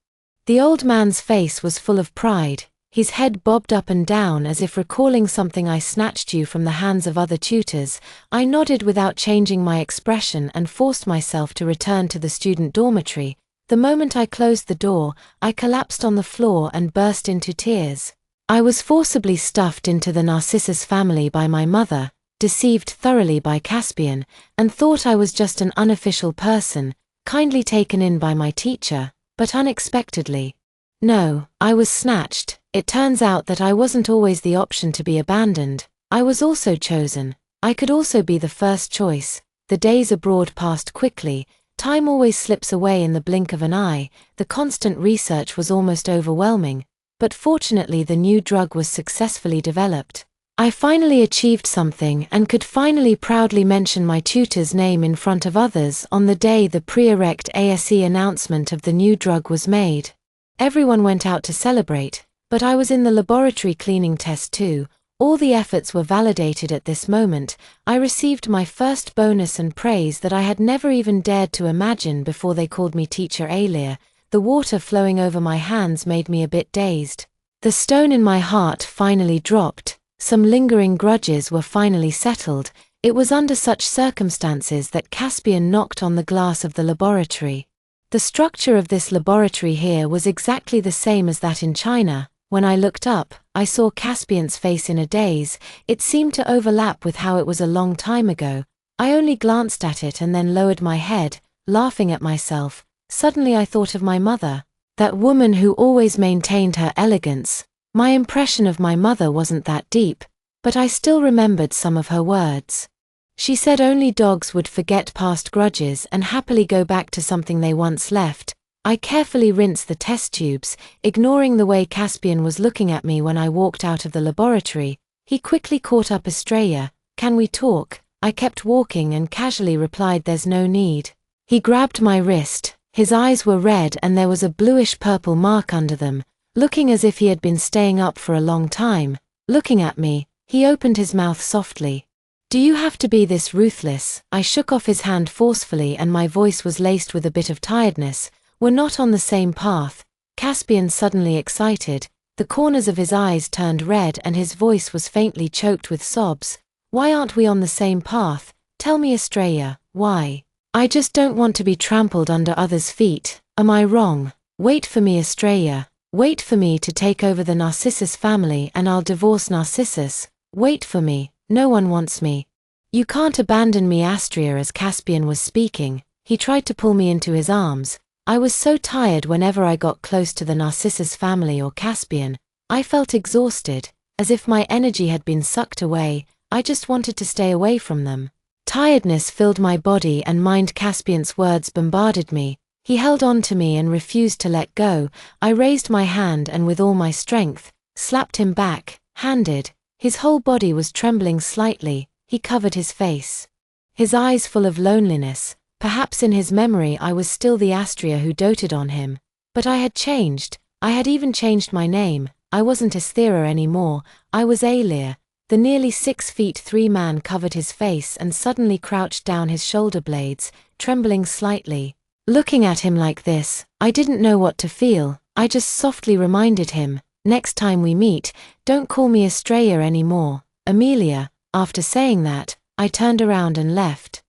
the old man's face was full of pride. His head bobbed up and down as if recalling something. I snatched you from the hands of other tutors. I nodded without changing my expression and forced myself to return to the student dormitory. The moment I closed the door, I collapsed on the floor and burst into tears. I was forcibly stuffed into the Narcissus family by my mother, deceived thoroughly by Caspian, and thought I was just an unofficial person, kindly taken in by my teacher, but unexpectedly. No, I was snatched. It turns out that I wasn't always the option to be abandoned. I was also chosen. I could also be the first choice. The days abroad passed quickly. Time always slips away in the blink of an eye. The constant research was almost overwhelming. But fortunately, the new drug was successfully developed. I finally achieved something and could finally proudly mention my tutor's name in front of others on the day the pre-erect ASE announcement of the new drug was made. Everyone went out to celebrate, but I was in the laboratory cleaning test too. All the efforts were validated at this moment. I received my first bonus and praise that I had never even dared to imagine before they called me Teacher Alia. The water flowing over my hands made me a bit dazed. The stone in my heart finally dropped. Some lingering grudges were finally settled. It was under such circumstances that Caspian knocked on the glass of the laboratory. The structure of this laboratory here was exactly the same as that in China. When I looked up, I saw Caspian's face in a daze. It seemed to overlap with how it was a long time ago. I only glanced at it and then lowered my head, laughing at myself. Suddenly I thought of my mother, that woman who always maintained her elegance. My impression of my mother wasn't that deep, but I still remembered some of her words. She said only dogs would forget past grudges and happily go back to something they once left. I carefully rinsed the test tubes, ignoring the way Caspian was looking at me when I walked out of the laboratory. He quickly caught up. Estrella, can we talk? I kept walking and casually replied, there's no need. He grabbed my wrist. His eyes were red and there was a bluish-purple mark under them, looking as if he had been staying up for a long time. Looking at me, he opened his mouth softly. Do you have to be this ruthless? I shook off his hand forcefully and my voice was laced with a bit of tiredness. We're not on the same path. Caspian suddenly excited. The corners of his eyes turned red and his voice was faintly choked with sobs. Why aren't we on the same path? Tell me, Estrella, why? I just don't want to be trampled under others' feet. Am I wrong? Wait for me, Estrella. Wait for me to take over the Narcissus family and I'll divorce Narcissus. Wait for me. No one wants me. You can't abandon me, Astria. As Caspian was speaking, he tried to pull me into his arms. I was so tired whenever I got close to the Narcissus family or Caspian. I felt exhausted, as if my energy had been sucked away. I just wanted to stay away from them. Tiredness filled my body and mind. Caspian's words bombarded me. He held on to me and refused to let go. I raised my hand and with all my strength, slapped him back-handed. His whole body was trembling slightly. He covered his face, his eyes full of loneliness. Perhaps in his memory I was still the Astria who doted on him. But I had changed. I had even changed my name. I wasn't Asthera anymore. I was Alir. The nearly 6'3" man covered his face and suddenly crouched down his shoulder blades, trembling slightly. Looking at him like this, I didn't know what to feel. I just softly reminded him, next time we meet, don't call me Estrella anymore, Amelia. After saying that, I turned around and left.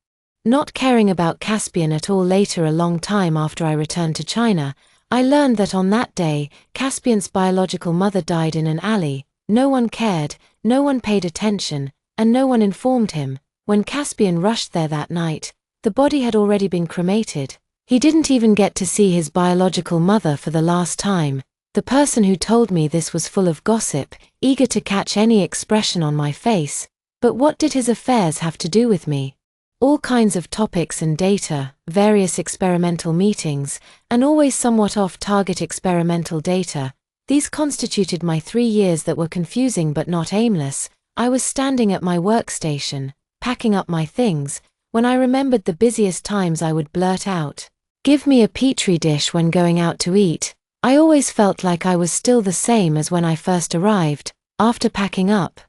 Not caring about Caspian at all. Later, a long time after I returned to China, I learned that on that day, Caspian's biological mother died in an alley. No one cared, no one paid attention, and no one informed him. When Caspian rushed there that night, the body had already been cremated. He didn't even get to see his biological mother for the last time. The person who told me this was full of gossip, eager to catch any expression on my face. But what did his affairs have to do with me? All kinds of topics and data, various experimental meetings, and always somewhat off-target experimental data. These constituted my 3 years that were confusing but not aimless. I was standing at my workstation, packing up my things, when I remembered the busiest times I would blurt out, "Give me a petri dish" when going out to eat. I always felt like I was still the same as when I first arrived. After packing up,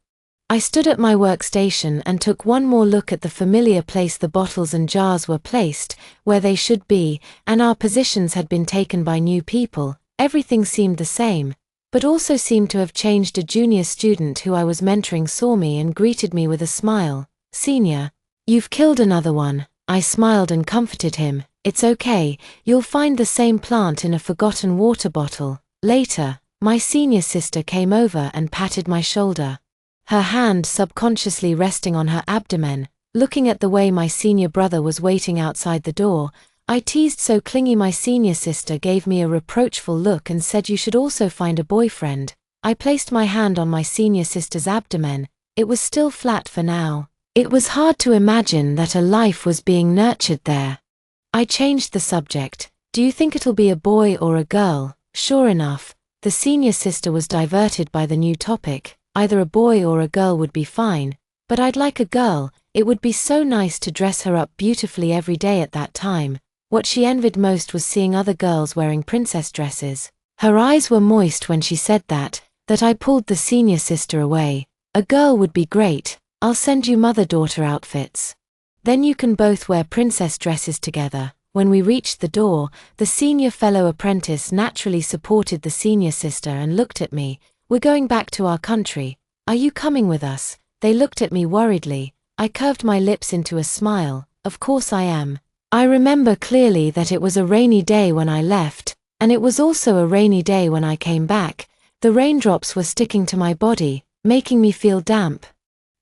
I stood at my workstation and took one more look at the familiar place the bottles and jars were placed, where they should be, and our positions had been taken by new people. Everything seemed the same, but also seemed to have changed. A junior student who I was mentoring saw me and greeted me with a smile. "Senior, you've killed another one." I smiled and comforted him. "It's okay, you'll find the same plant in a forgotten water bottle." Later, my senior sister came over and patted my shoulder, her hand subconsciously resting on her abdomen. Looking at the way my senior brother was waiting outside the door, I teased so clingy. My senior sister gave me a reproachful look and said, "You should also find a boyfriend." I placed my hand on my senior sister's abdomen. It was still flat for now. It was hard to imagine that a life was being nurtured there. I changed the subject. "Do you think it'll be a boy or a girl?" Sure enough, the senior sister was diverted by the new topic. Either a boy or a girl would be fine, but I'd like a girl. It would be so nice to dress her up beautifully every day at that time. What she envied most was seeing other girls wearing princess dresses. Her eyes were moist when she said that I pulled the senior sister away. "A girl would be great. I'll send you mother-daughter outfits. Then you can both wear princess dresses together." When we reached the door, the senior fellow apprentice naturally supported the senior sister and looked at me. "We're going back to our country. Are you coming with us?" They looked at me worriedly. I curved my lips into a smile. "Of course I am." I remember clearly that it was a rainy day when I left, and it was also a rainy day when I came back. The raindrops were sticking to my body, making me feel damp.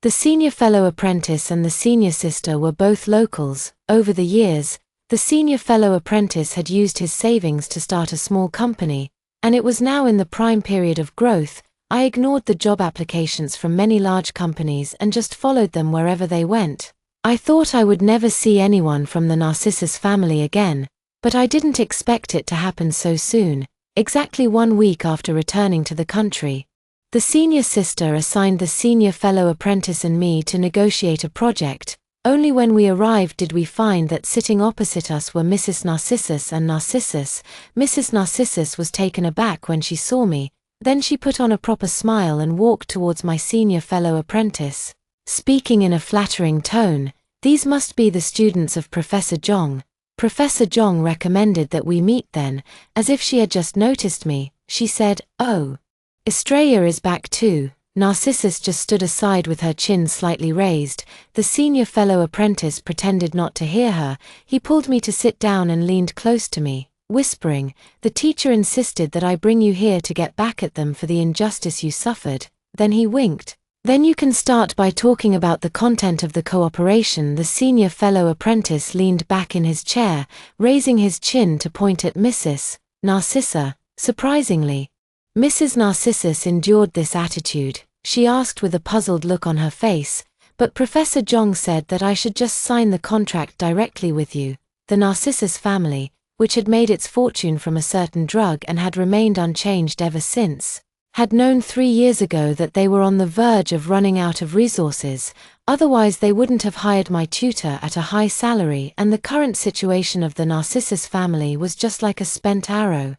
The senior fellow apprentice and the senior sister were both locals. Over the years, the senior fellow apprentice had used his savings to start a small company, and it was now in the prime period of growth. I ignored the job applications from many large companies and just followed them wherever they went. I thought I would never see anyone from the Narcissus family again, but I didn't expect it to happen so soon, exactly 1 week after returning to the country. The senior sister assigned the senior fellow apprentice and me to negotiate a project. Only when we arrived did we find that sitting opposite us were Mrs. Narcissus and Narcissus. Mrs. Narcissus was taken aback when she saw me. Then she put on a proper smile and walked towards my senior fellow apprentice, speaking in a flattering tone. "These must be the students of Professor Zhong." Professor Zhong recommended that we meet then. As if she had just noticed me, she said, "Oh, Estrella is back too." Narcissus just stood aside with her chin slightly raised. The senior fellow apprentice pretended not to hear her. He pulled me to sit down and leaned close to me, whispering, "The teacher insisted that I bring you here to get back at them for the injustice you suffered." Then he winked. "Then you can start by talking about the content of the cooperation." The senior fellow apprentice leaned back in his chair, raising his chin to point at Mrs. Narcissa. Surprisingly, Mrs. Narcissus endured this attitude. She asked with a puzzled look on her face, "But Professor Zhong said that I should just sign the contract directly with you." The Narcissus family, which had made its fortune from a certain drug and had remained unchanged ever since. Had known 3 years ago that they were on the verge of running out of resources, otherwise they wouldn't have hired my tutor at a high salary, and the current situation of the Narcissus family was just like a spent arrow.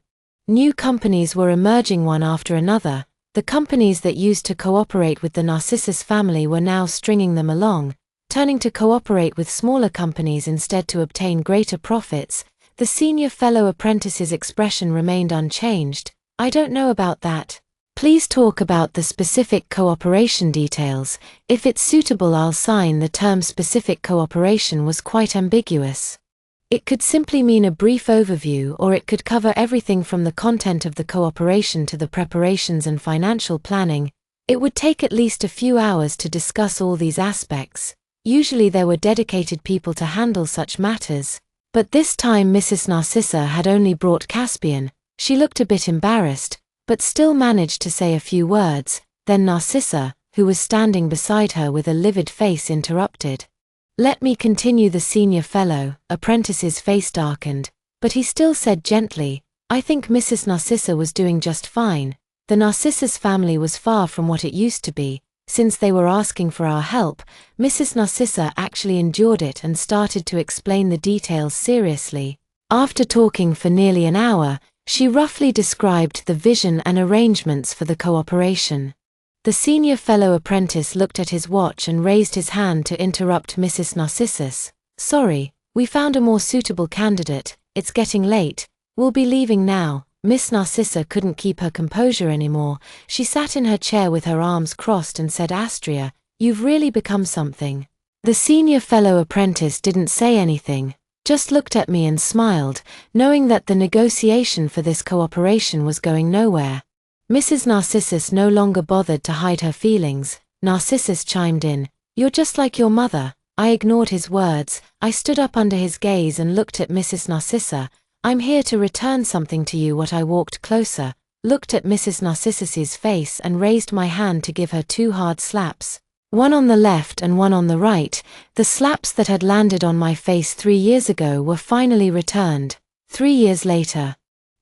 New companies were emerging one after another. The companies that used to cooperate with the Narcissus family were now stringing them along, turning to cooperate with smaller companies instead to obtain greater profits. The senior fellow apprentice's expression remained unchanged. "I don't know about that. Please talk about the specific cooperation details. If it's suitable, I'll sign." The term specific cooperation was quite ambiguous. It could simply mean a brief overview, or it could cover everything from the content of the cooperation to the preparations and financial planning. It would take at least a few hours to discuss all these aspects. Usually there were dedicated people to handle such matters, but this time Mrs. Narcissa had only brought Caspian. She looked a bit embarrassed, but still managed to say a few words. Then Narcissa, who was standing beside her with a livid face, interrupted. "Let me continue." The senior fellow apprentice's face darkened, but he still said gently, "I think Mrs. Narcissa was doing just fine. The Narcissus family was far from what it used to be. Since they were asking for our help, Mrs. Narcissa actually endured it and started to explain the details seriously. After talking for nearly an hour, she roughly described the vision and arrangements for the cooperation." The senior fellow apprentice looked at his watch and raised his hand to interrupt Mrs. Narcissus. "Sorry, we found a more suitable candidate. It's getting late. We'll be leaving now." Miss Narcissa couldn't keep her composure anymore. She sat in her chair with her arms crossed and said, "Astria, you've really become something." The senior fellow apprentice didn't say anything, just looked at me and smiled, knowing that the negotiation for this cooperation was going nowhere. Mrs. Narcissus no longer bothered to hide her feelings. Narcissus chimed in, "You're just like your mother." I ignored his words. I stood up under his gaze and looked at Mrs. Narcissa. "I'm here to return something to you." I walked closer, looked at Mrs. Narcissus's face and raised my hand to give her 2 hard slaps. One on the left and one on the right. The slaps that had landed on my face 3 years ago were finally returned. 3 years later.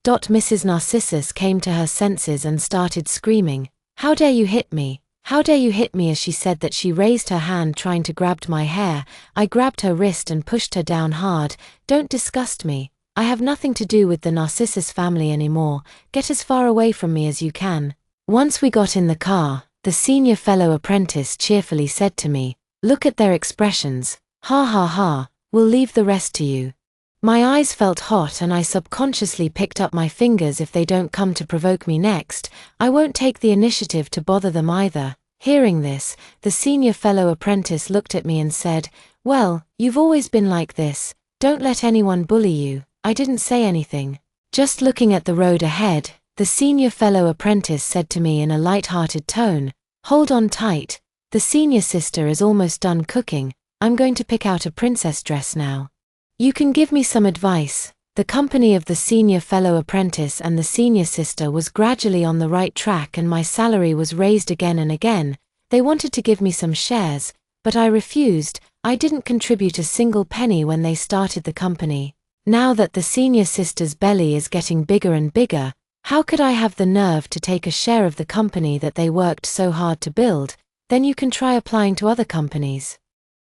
Mrs. Narcissus came to her senses and started screaming, "How dare you hit me? How dare you hit me?" As she said that, she raised her hand trying to grab my hair. I grabbed her wrist and pushed her down hard. "Don't disgust me. I have nothing to do with the Narcissus family anymore. Get as far away from me as you can." Once we got in the car, the senior fellow apprentice cheerfully said to me, "Look at their expressions. Ha ha ha, we'll leave the rest to you." My eyes felt hot and I subconsciously picked up my fingers. "If they don't come to provoke me next, I won't take the initiative to bother them either." Hearing this, the senior fellow apprentice looked at me and said, "Well, you've always been like this. Don't let anyone bully you." I didn't say anything, just looking at the road ahead. The senior fellow apprentice said to me in a light-hearted tone, "Hold on tight. The senior sister is almost done cooking. I'm going to pick out a princess dress now. You can give me some advice." The company of the senior fellow apprentice and the senior sister was gradually on the right track, and my salary was raised again and again. They wanted to give me some shares, but I refused. I didn't contribute a single penny when they started the company. Now that the senior sister's belly is getting bigger and bigger, how could I have the nerve to take a share of the company that they worked so hard to build? Then you can try applying to other companies.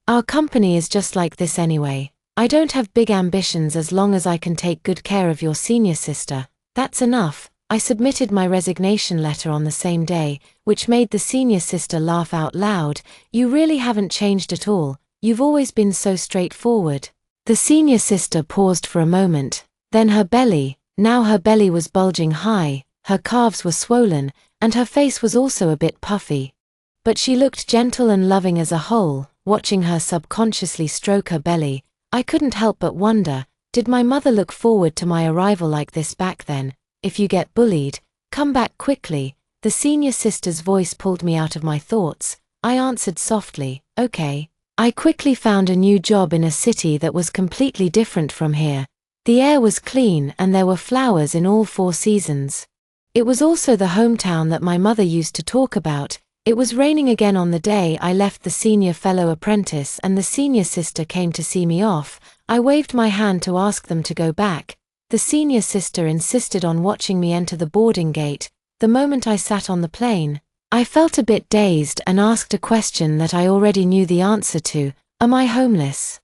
Our company is just like this anyway. I don't have big ambitions as long as I can take good care of your senior sister. That's enough." I submitted my resignation letter on the same day, which made the senior sister laugh out loud. "You really haven't changed at all. You've always been so straightforward." The senior sister paused for a moment, then her belly was bulging high, her calves were swollen, and her face was also a bit puffy. But she looked gentle and loving as a whole. Watching her subconsciously stroke her belly, I couldn't help but wonder, did my mother look forward to my arrival like this back then? "If you get bullied, come back quickly." The senior sister's voice pulled me out of my thoughts. I answered softly, "Okay." I quickly found a new job in a city that was completely different from here. The air was clean and there were flowers in all 4 seasons. It was also the hometown that my mother used to talk about. It was raining again on the day I left the senior fellow apprentice, and the senior sister came to see me off. I waved my hand to ask them to go back. The senior sister insisted on watching me enter the boarding gate. The moment I sat on the plane, I felt a bit dazed and asked a question that I already knew the answer to: am I homeless?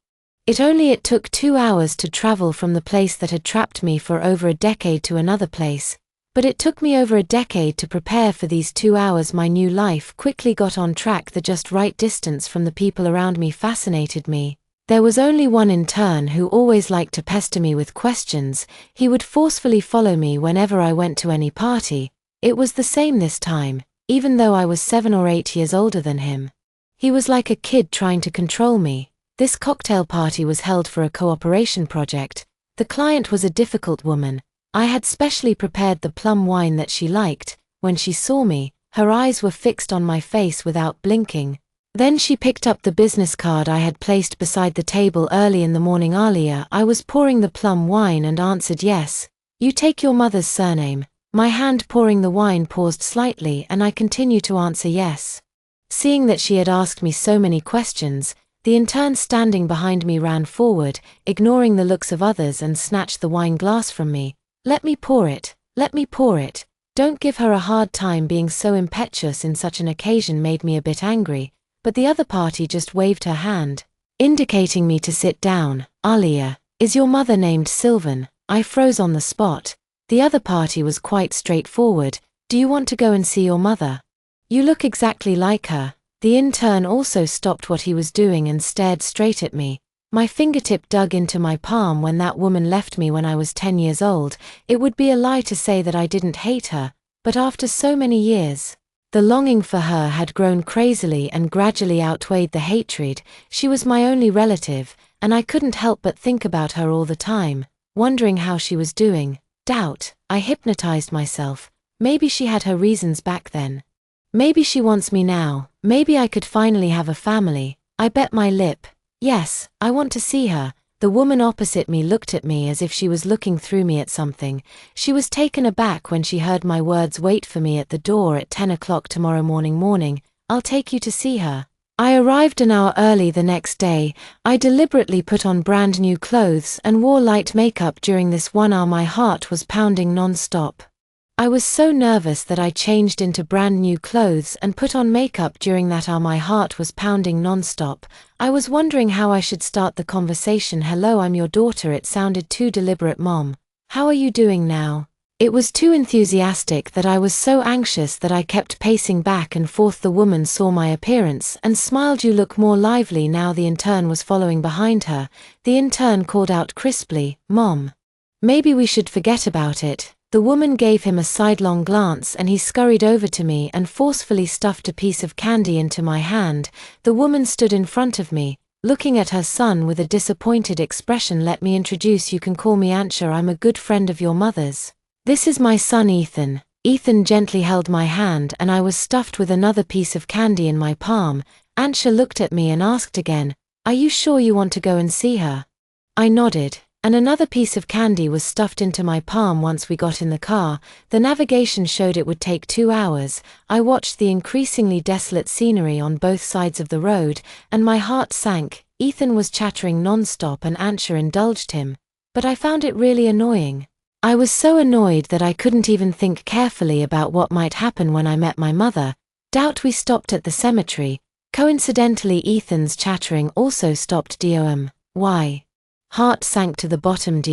It took 2 hours to travel from the place that had trapped me for over a decade to another place, but it took me over a decade to prepare for these 2 hours. My new life quickly got on track. The just right distance from the people around me fascinated me. There was only one intern who always liked to pester me with questions. He would forcefully follow me whenever I went to any party. It was the same this time, even though I was 7 or 8 years older than him. He was like a kid trying to control me. This cocktail party was held for a cooperation project. The client was a difficult woman. I had specially prepared the plum wine that she liked. When she saw me, her eyes were fixed on my face without blinking. Then she picked up the business card I had placed beside the table early in the morning. Earlier, I was pouring the plum wine and answered yes. You take your mother's surname. My hand pouring the wine paused slightly and I continued to answer yes. Seeing that she had asked me so many questions, the intern standing behind me ran forward, ignoring the looks of others, and snatched the wine glass from me. Let me pour it. Let me pour it. Don't give her a hard time. Being so impetuous in such an occasion made me a bit angry, but the other party just waved her hand, indicating me to sit down. Alia, is your mother named Sylvan? I froze on the spot. The other party was quite straightforward. Do you want to go and see your mother? You look exactly like her. The intern also stopped what he was doing and stared straight at me. My fingertip dug into my palm. When that woman left me when I was 10 years old, it would be a lie to say that I didn't hate her, but after so many years, the longing for her had grown crazily and gradually outweighed the hatred. She was my only relative, and I couldn't help but think about her all the time, wondering how she was doing. Doubt. I hypnotized myself. Maybe she had her reasons back then. Maybe she wants me now. Maybe I could finally have a family. I bet my lip. Yes, I want to see her. The woman opposite me looked at me as if she was looking through me at something. She was taken aback when she heard my words. Wait for me at the door at 10 o'clock tomorrow morning. I'll take you to see her. I arrived an hour early the next day. I deliberately put on brand new clothes and wore light makeup. During this 1 hour my heart was pounding non-stop. I was so nervous that I changed into brand new clothes and put on makeup. During that hour my heart was pounding non-stop. I was wondering how I should start the conversation. Hello, I'm your daughter. It sounded too deliberate. Mom, how are you doing now? It was too enthusiastic that I was so anxious that I kept pacing back and forth. The woman saw my appearance and smiled. You look more lively now. The intern was following behind her. The intern called out crisply, Mom, maybe we should forget about it. The woman gave him a sidelong glance and he scurried over to me and forcefully stuffed a piece of candy into my hand. The woman stood in front of me, looking at her son with a disappointed expression. Let me introduce you. Can call me Ansha. I'm a good friend of your mother's. This is my son Ethan. Ethan gently held my hand and I was stuffed with another piece of candy in my palm. Ansha looked at me and asked again, are you sure you want to go and see her? I nodded, and another piece of candy was stuffed into my palm. Once we got in the car, the navigation showed it would take 2 hours. I watched the increasingly desolate scenery on both sides of the road, and my heart sank. Ethan was chattering non-stop and Ansha indulged him, but I found it really annoying. I was so annoyed that I couldn't even think carefully about what might happen when I met my mother. Doubt. We stopped at the cemetery. Coincidentally, Ethan's chattering also stopped. Why? Heart sank to the bottom.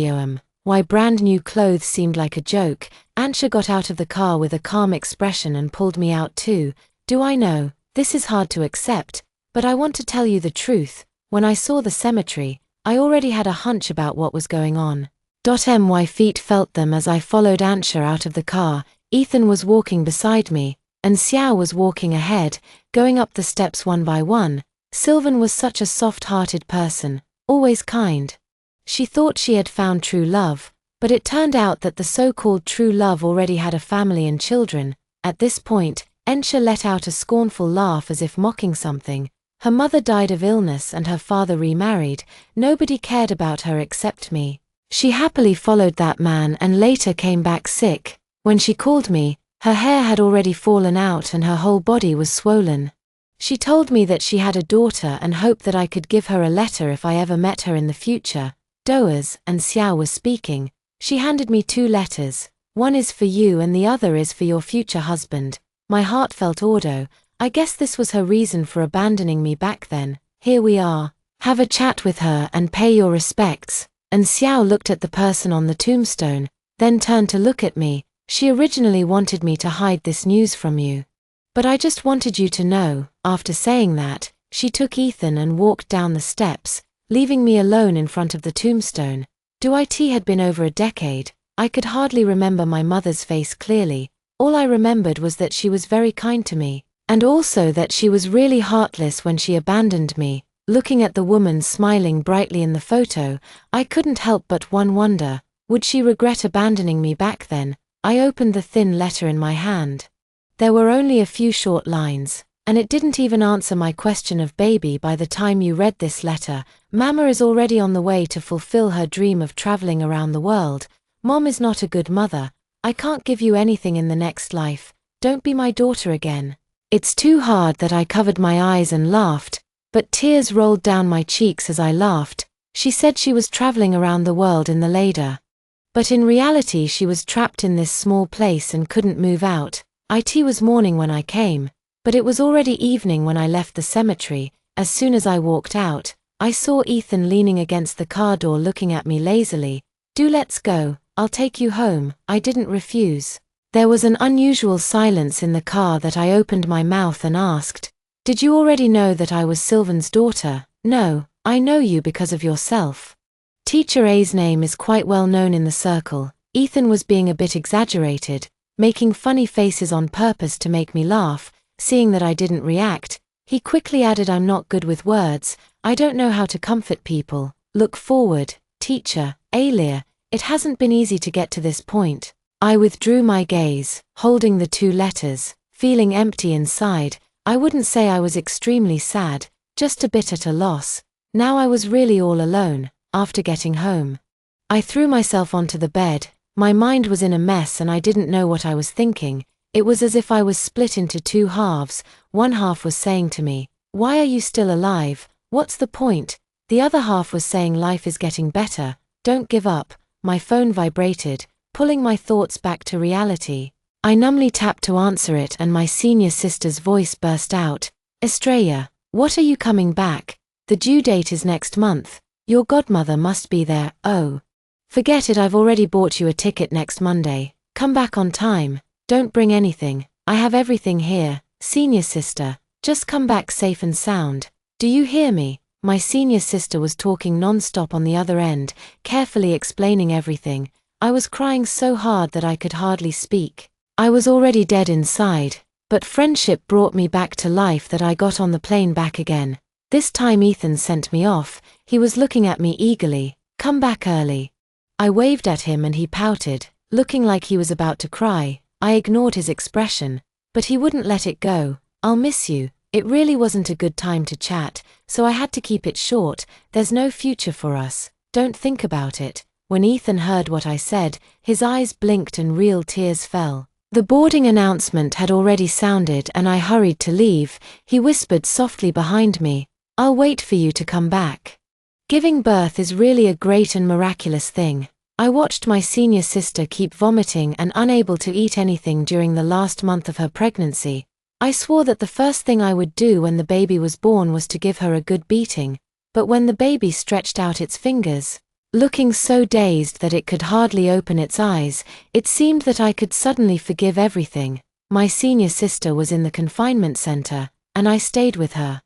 Why? Brand new clothes seemed like a joke. Ansha got out of the car with a calm expression and pulled me out too. Do I know, this is hard to accept, but I want to tell you the truth. When I saw the cemetery, I already had a hunch about what was going on. My feet felt them as I followed Ansha out of the car. Ethan was walking beside me, and Xiao was walking ahead, going up the steps one by one. Sylvan was such a soft-hearted person, always kind. She thought she had found true love, but it turned out that the so-called true love already had a family and children. At this point, Ansha let out a scornful laugh as if mocking something. Her mother died of illness and her father remarried. Nobody cared about her except me. She happily followed that man and later came back sick. When she called me, her hair had already fallen out and her whole body was swollen. She told me that she had a daughter and hoped that I could give her a letter if I ever met her in the future. Doers and Xiao was speaking. She handed me 2 letters. One is for you and the other is for your future husband. My heart felt ordo. I guess this was her reason for abandoning me back then. Here we are. Have a chat with her and pay your respects. And Xiao looked at the person on the tombstone, then turned to look at me. She originally wanted me to hide this news from you. But I just wanted you to know. After saying that, she took Ethan and walked down the steps, leaving me alone in front of the tombstone. It had been over a decade. I could hardly remember my mother's face clearly. All I remembered was that she was very kind to me, and also that she was really heartless when she abandoned me. Looking at the woman smiling brightly in the photo, I couldn't help but wonder, would she regret abandoning me back then? I opened the thin letter in my hand. There were only a few short lines, and it didn't even answer my question of baby. By the time you read this letter, Mama is already on the way to fulfill her dream of traveling around the world. Mom is not a good mother. I can't give you anything in the next life. Don't be my daughter again. It's too hard that I covered my eyes and laughed, but tears rolled down my cheeks as I laughed. She said she was traveling around the world in the ladder. But in reality she was trapped in this small place and couldn't move out. It was morning when I came, but it was already evening when I left the cemetery. As soon as I walked out, I saw Ethan leaning against the car door looking at me lazily. Let's go, I'll take you home. I didn't refuse. There was an unusual silence in the car that I opened my mouth and asked, did you already know that I was Sylvan's daughter? No, I know you because of yourself. Teacher A's name is quite well known in the circle. Ethan was being a bit exaggerated, making funny faces on purpose to make me laugh. Seeing that I didn't react, he quickly added, I'm not good with words. I don't know how to comfort people. Look forward, teacher, Alia. It hasn't been easy to get to this point. I withdrew my gaze, holding the 2 letters, feeling empty inside. I wouldn't say I was extremely sad, just a bit at a loss. Now I was really all alone. After getting home, I threw myself onto the bed. My mind was in a mess and I didn't know what I was thinking. It was as if I was split into 2 halves. One half was saying to me, why are you still alive? What's the point? The other half was saying life is getting better. Don't give up. My phone vibrated, pulling my thoughts back to reality. I numbly tapped to answer it and my senior sister's voice burst out. Estrella, what are you coming back? The due date is next month. Your godmother must be there. Oh. Forget it, I've already bought you a ticket next Monday. Come back on time. Don't bring anything. I have everything here. Senior sister, just come back safe and sound. Do you hear me? My senior sister was talking non-stop on the other end, carefully explaining everything. I was crying so hard that I could hardly speak. I was already dead inside, but friendship brought me back to life that I got on the plane back again. This time Ethan sent me off. He was looking at me eagerly. Come back early. I waved at him and he pouted, looking like he was about to cry. I ignored his expression, but he wouldn't let it go. I'll miss you. It really wasn't a good time to chat, so I had to keep it short. There's no future for us. Don't think about it. When Ethan heard what I said, his eyes blinked and real tears fell. The boarding announcement had already sounded and I hurried to leave. He whispered softly behind me, I'll wait for you to come back. Giving birth is really a great and miraculous thing. I watched my senior sister keep vomiting and unable to eat anything during the last month of her pregnancy. I swore that the first thing I would do when the baby was born was to give her a good beating, but when the baby stretched out its fingers, looking so dazed that it could hardly open its eyes, it seemed that I could suddenly forgive everything. My senior sister was in the confinement center, and I stayed with her.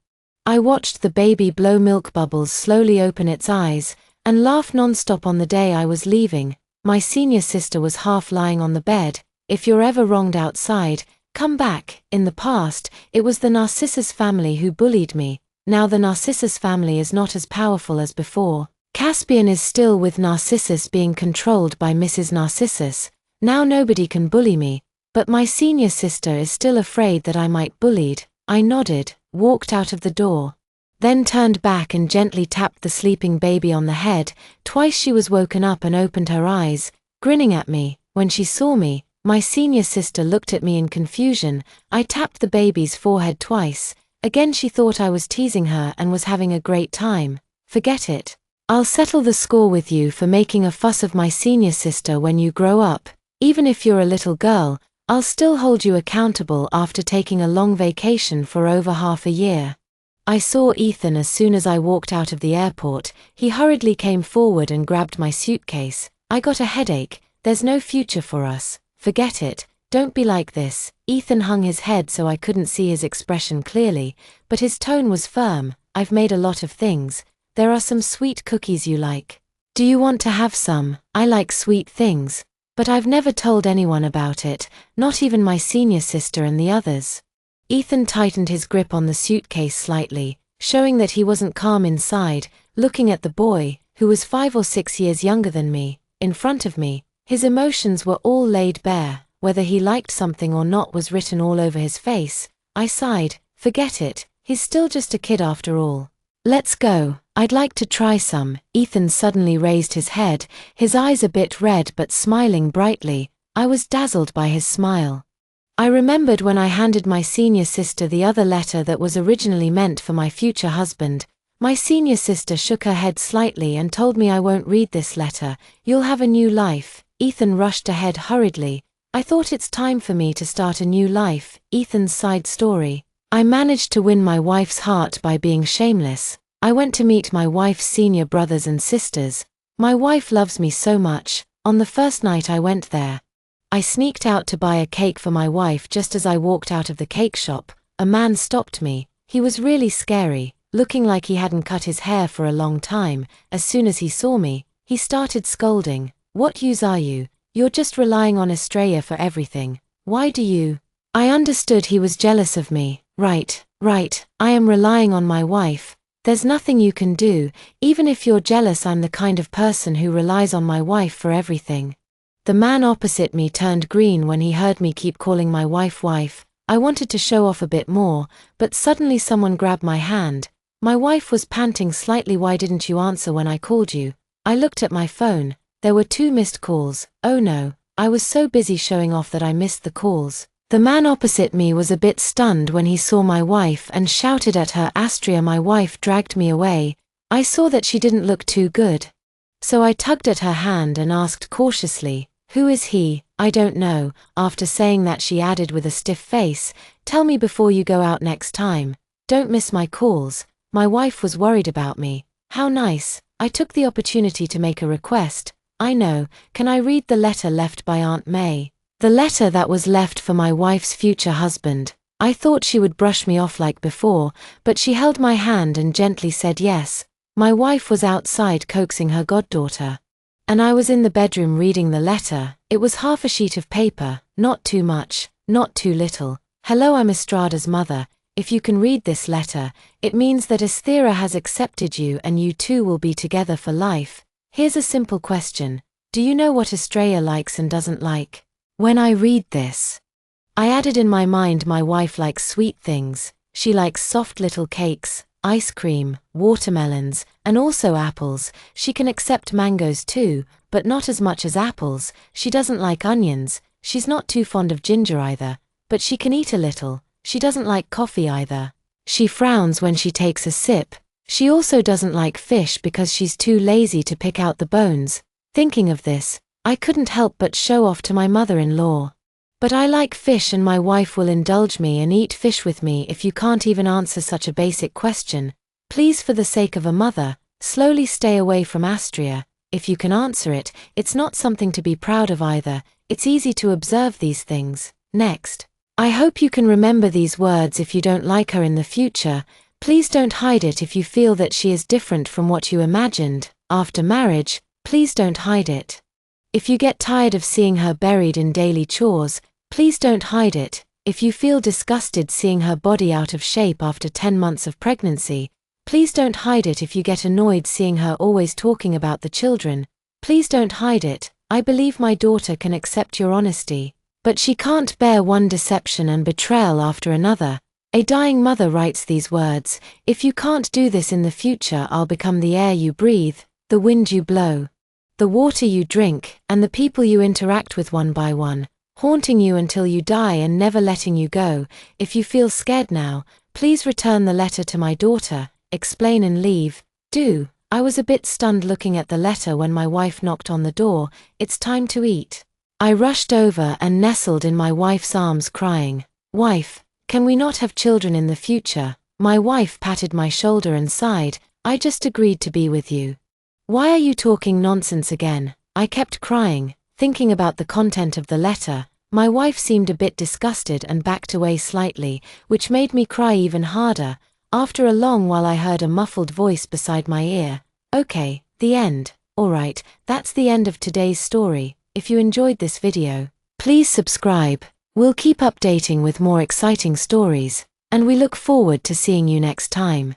I watched the baby blow milk bubbles slowly open its eyes, and laugh non-stop. On the day I was leaving, my senior sister was half lying on the bed. If you're ever wronged outside, come back. In the past, it was the Narcissus family who bullied me. Now the Narcissus family is not as powerful as before. Caspian is still with Narcissus, being controlled by Mrs. Narcissus. Now nobody can bully me, but my senior sister is still afraid that I might bullied. I nodded, walked out of the door, then turned back and gently tapped the sleeping baby on the head. Twice she was woken up and opened her eyes, grinning at me. When she saw me, my senior sister looked at me in confusion. I tapped the baby's forehead twice. Again she thought I was teasing her and was having a great time. Forget it. I'll settle the score with you for making a fuss of my senior sister when you grow up. Even if you're a little girl, I'll still hold you accountable after taking a long vacation for over half a year. I saw Ethan as soon as I walked out of the airport. He hurriedly came forward and grabbed my suitcase. I got a headache. There's no future for us. Forget it. Don't be like this. Ethan hung his head so I couldn't see his expression clearly, but his tone was firm. I've made a lot of things. There are some sweet cookies you like. Do you want to have some? I like sweet things. But I've never told anyone about it, not even my senior sister and the others. Ethan tightened his grip on the suitcase slightly, showing that he wasn't calm inside, looking at the boy, who was 5 or 6 years younger than me, in front of me. His emotions were all laid bare. Whether he liked something or not was written all over his face. I sighed. Forget it, he's still just a kid after all. Let's go. I'd like to try some. Ethan suddenly raised his head, his eyes a bit red but smiling brightly. I was dazzled by his smile. I remembered when I handed my senior sister the other letter that was originally meant for my future husband. My senior sister shook her head slightly and told me I won't read this letter. You'll have a new life. Ethan rushed ahead hurriedly. I thought it's time for me to start a new life. Ethan's side story. I managed to win my wife's heart by being shameless. I went to meet my wife's senior brothers and sisters. My wife loves me so much. On the first night I went there, I sneaked out to buy a cake for my wife. Just as I walked out of the cake shop, a man stopped me. He was really scary, looking like he hadn't cut his hair for a long time. As soon as he saw me, he started scolding. What use are you? You're just relying on Estrella for everything. Why do you? I understood he was jealous of me. Right. I am relying on my wife. There's nothing you can do. Even if you're jealous, I'm the kind of person who relies on my wife for everything. The man opposite me turned green when he heard me keep calling my wife wife. I wanted to show off a bit more, but suddenly someone grabbed my hand. My wife was panting slightly. Why didn't you answer when I called you? I looked at my phone. There were 2 missed calls. Oh no, I was so busy showing off that I missed the calls. The man opposite me was a bit stunned when he saw my wife and shouted at her. Astria, my wife dragged me away. I saw that she didn't look too good. So I tugged at her hand and asked cautiously, who is he? I don't know. After saying that, she added with a stiff face, tell me before you go out next time. Don't miss my calls. My wife was worried about me. How nice. I took the opportunity to make a request. I know. Can I read the letter left by Aunt May? The letter that was left for my wife's future husband. I thought she would brush me off like before, but she held my hand and gently said yes. My wife was outside coaxing her goddaughter, and I was in the bedroom reading the letter. It was half a sheet of paper, not too much, not too little. Hello, I'm Estrada's mother. If you can read this letter, it means that Esthera has accepted you and you two will be together for life. Here's a simple question. Do you know what Estrella likes and doesn't like? When I read this, I added in my mind my wife likes sweet things. She likes soft little cakes, ice cream, watermelons, and also apples. She can accept mangoes too, but not as much as apples. She doesn't like onions. She's not too fond of ginger either, but she can eat a little. She doesn't like coffee either. She frowns when she takes a sip. She also doesn't like fish because she's too lazy to pick out the bones. Thinking of this, I couldn't help but show off to my mother-in-law. But I like fish and my wife will indulge me and eat fish with me. If you can't even answer such a basic question, please, for the sake of a mother, slowly stay away from Astria. If you can answer it, it's not something to be proud of either. It's easy to observe these things. Next. I hope you can remember these words if you don't like her in the future. Please don't hide it if you feel that she is different from what you imagined. After marriage, please don't hide it. If you get tired of seeing her buried in daily chores, please don't hide it. If you feel disgusted seeing her body out of shape after 10 months of pregnancy, please don't hide it. If you get annoyed seeing her always talking about the children, please don't hide it. I believe my daughter can accept your honesty, but she can't bear one deception and betrayal after another. A dying mother writes these words. If you can't do this in the future, I'll become the air you breathe, the wind you blow, the water you drink, and the people you interact with one by one, haunting you until you die and never letting you go. If you feel scared now, please return the letter to my daughter, explain and leave. Do. I was a bit stunned looking at the letter when my wife knocked on the door. It's time to eat. I rushed over and nestled in my wife's arms crying, "Wife, can we not have children in the future?" My wife patted my shoulder and sighed, "I just agreed to be with you." "Why are you talking nonsense again?" I kept crying, thinking about the content of the letter. My wife seemed a bit disgusted and backed away slightly, which made me cry even harder. After a long while I heard a muffled voice beside my ear. "Okay, the end. Alright, that's the end of today's story. If you enjoyed this video, please subscribe. We'll keep updating with more exciting stories, and we look forward to seeing you next time.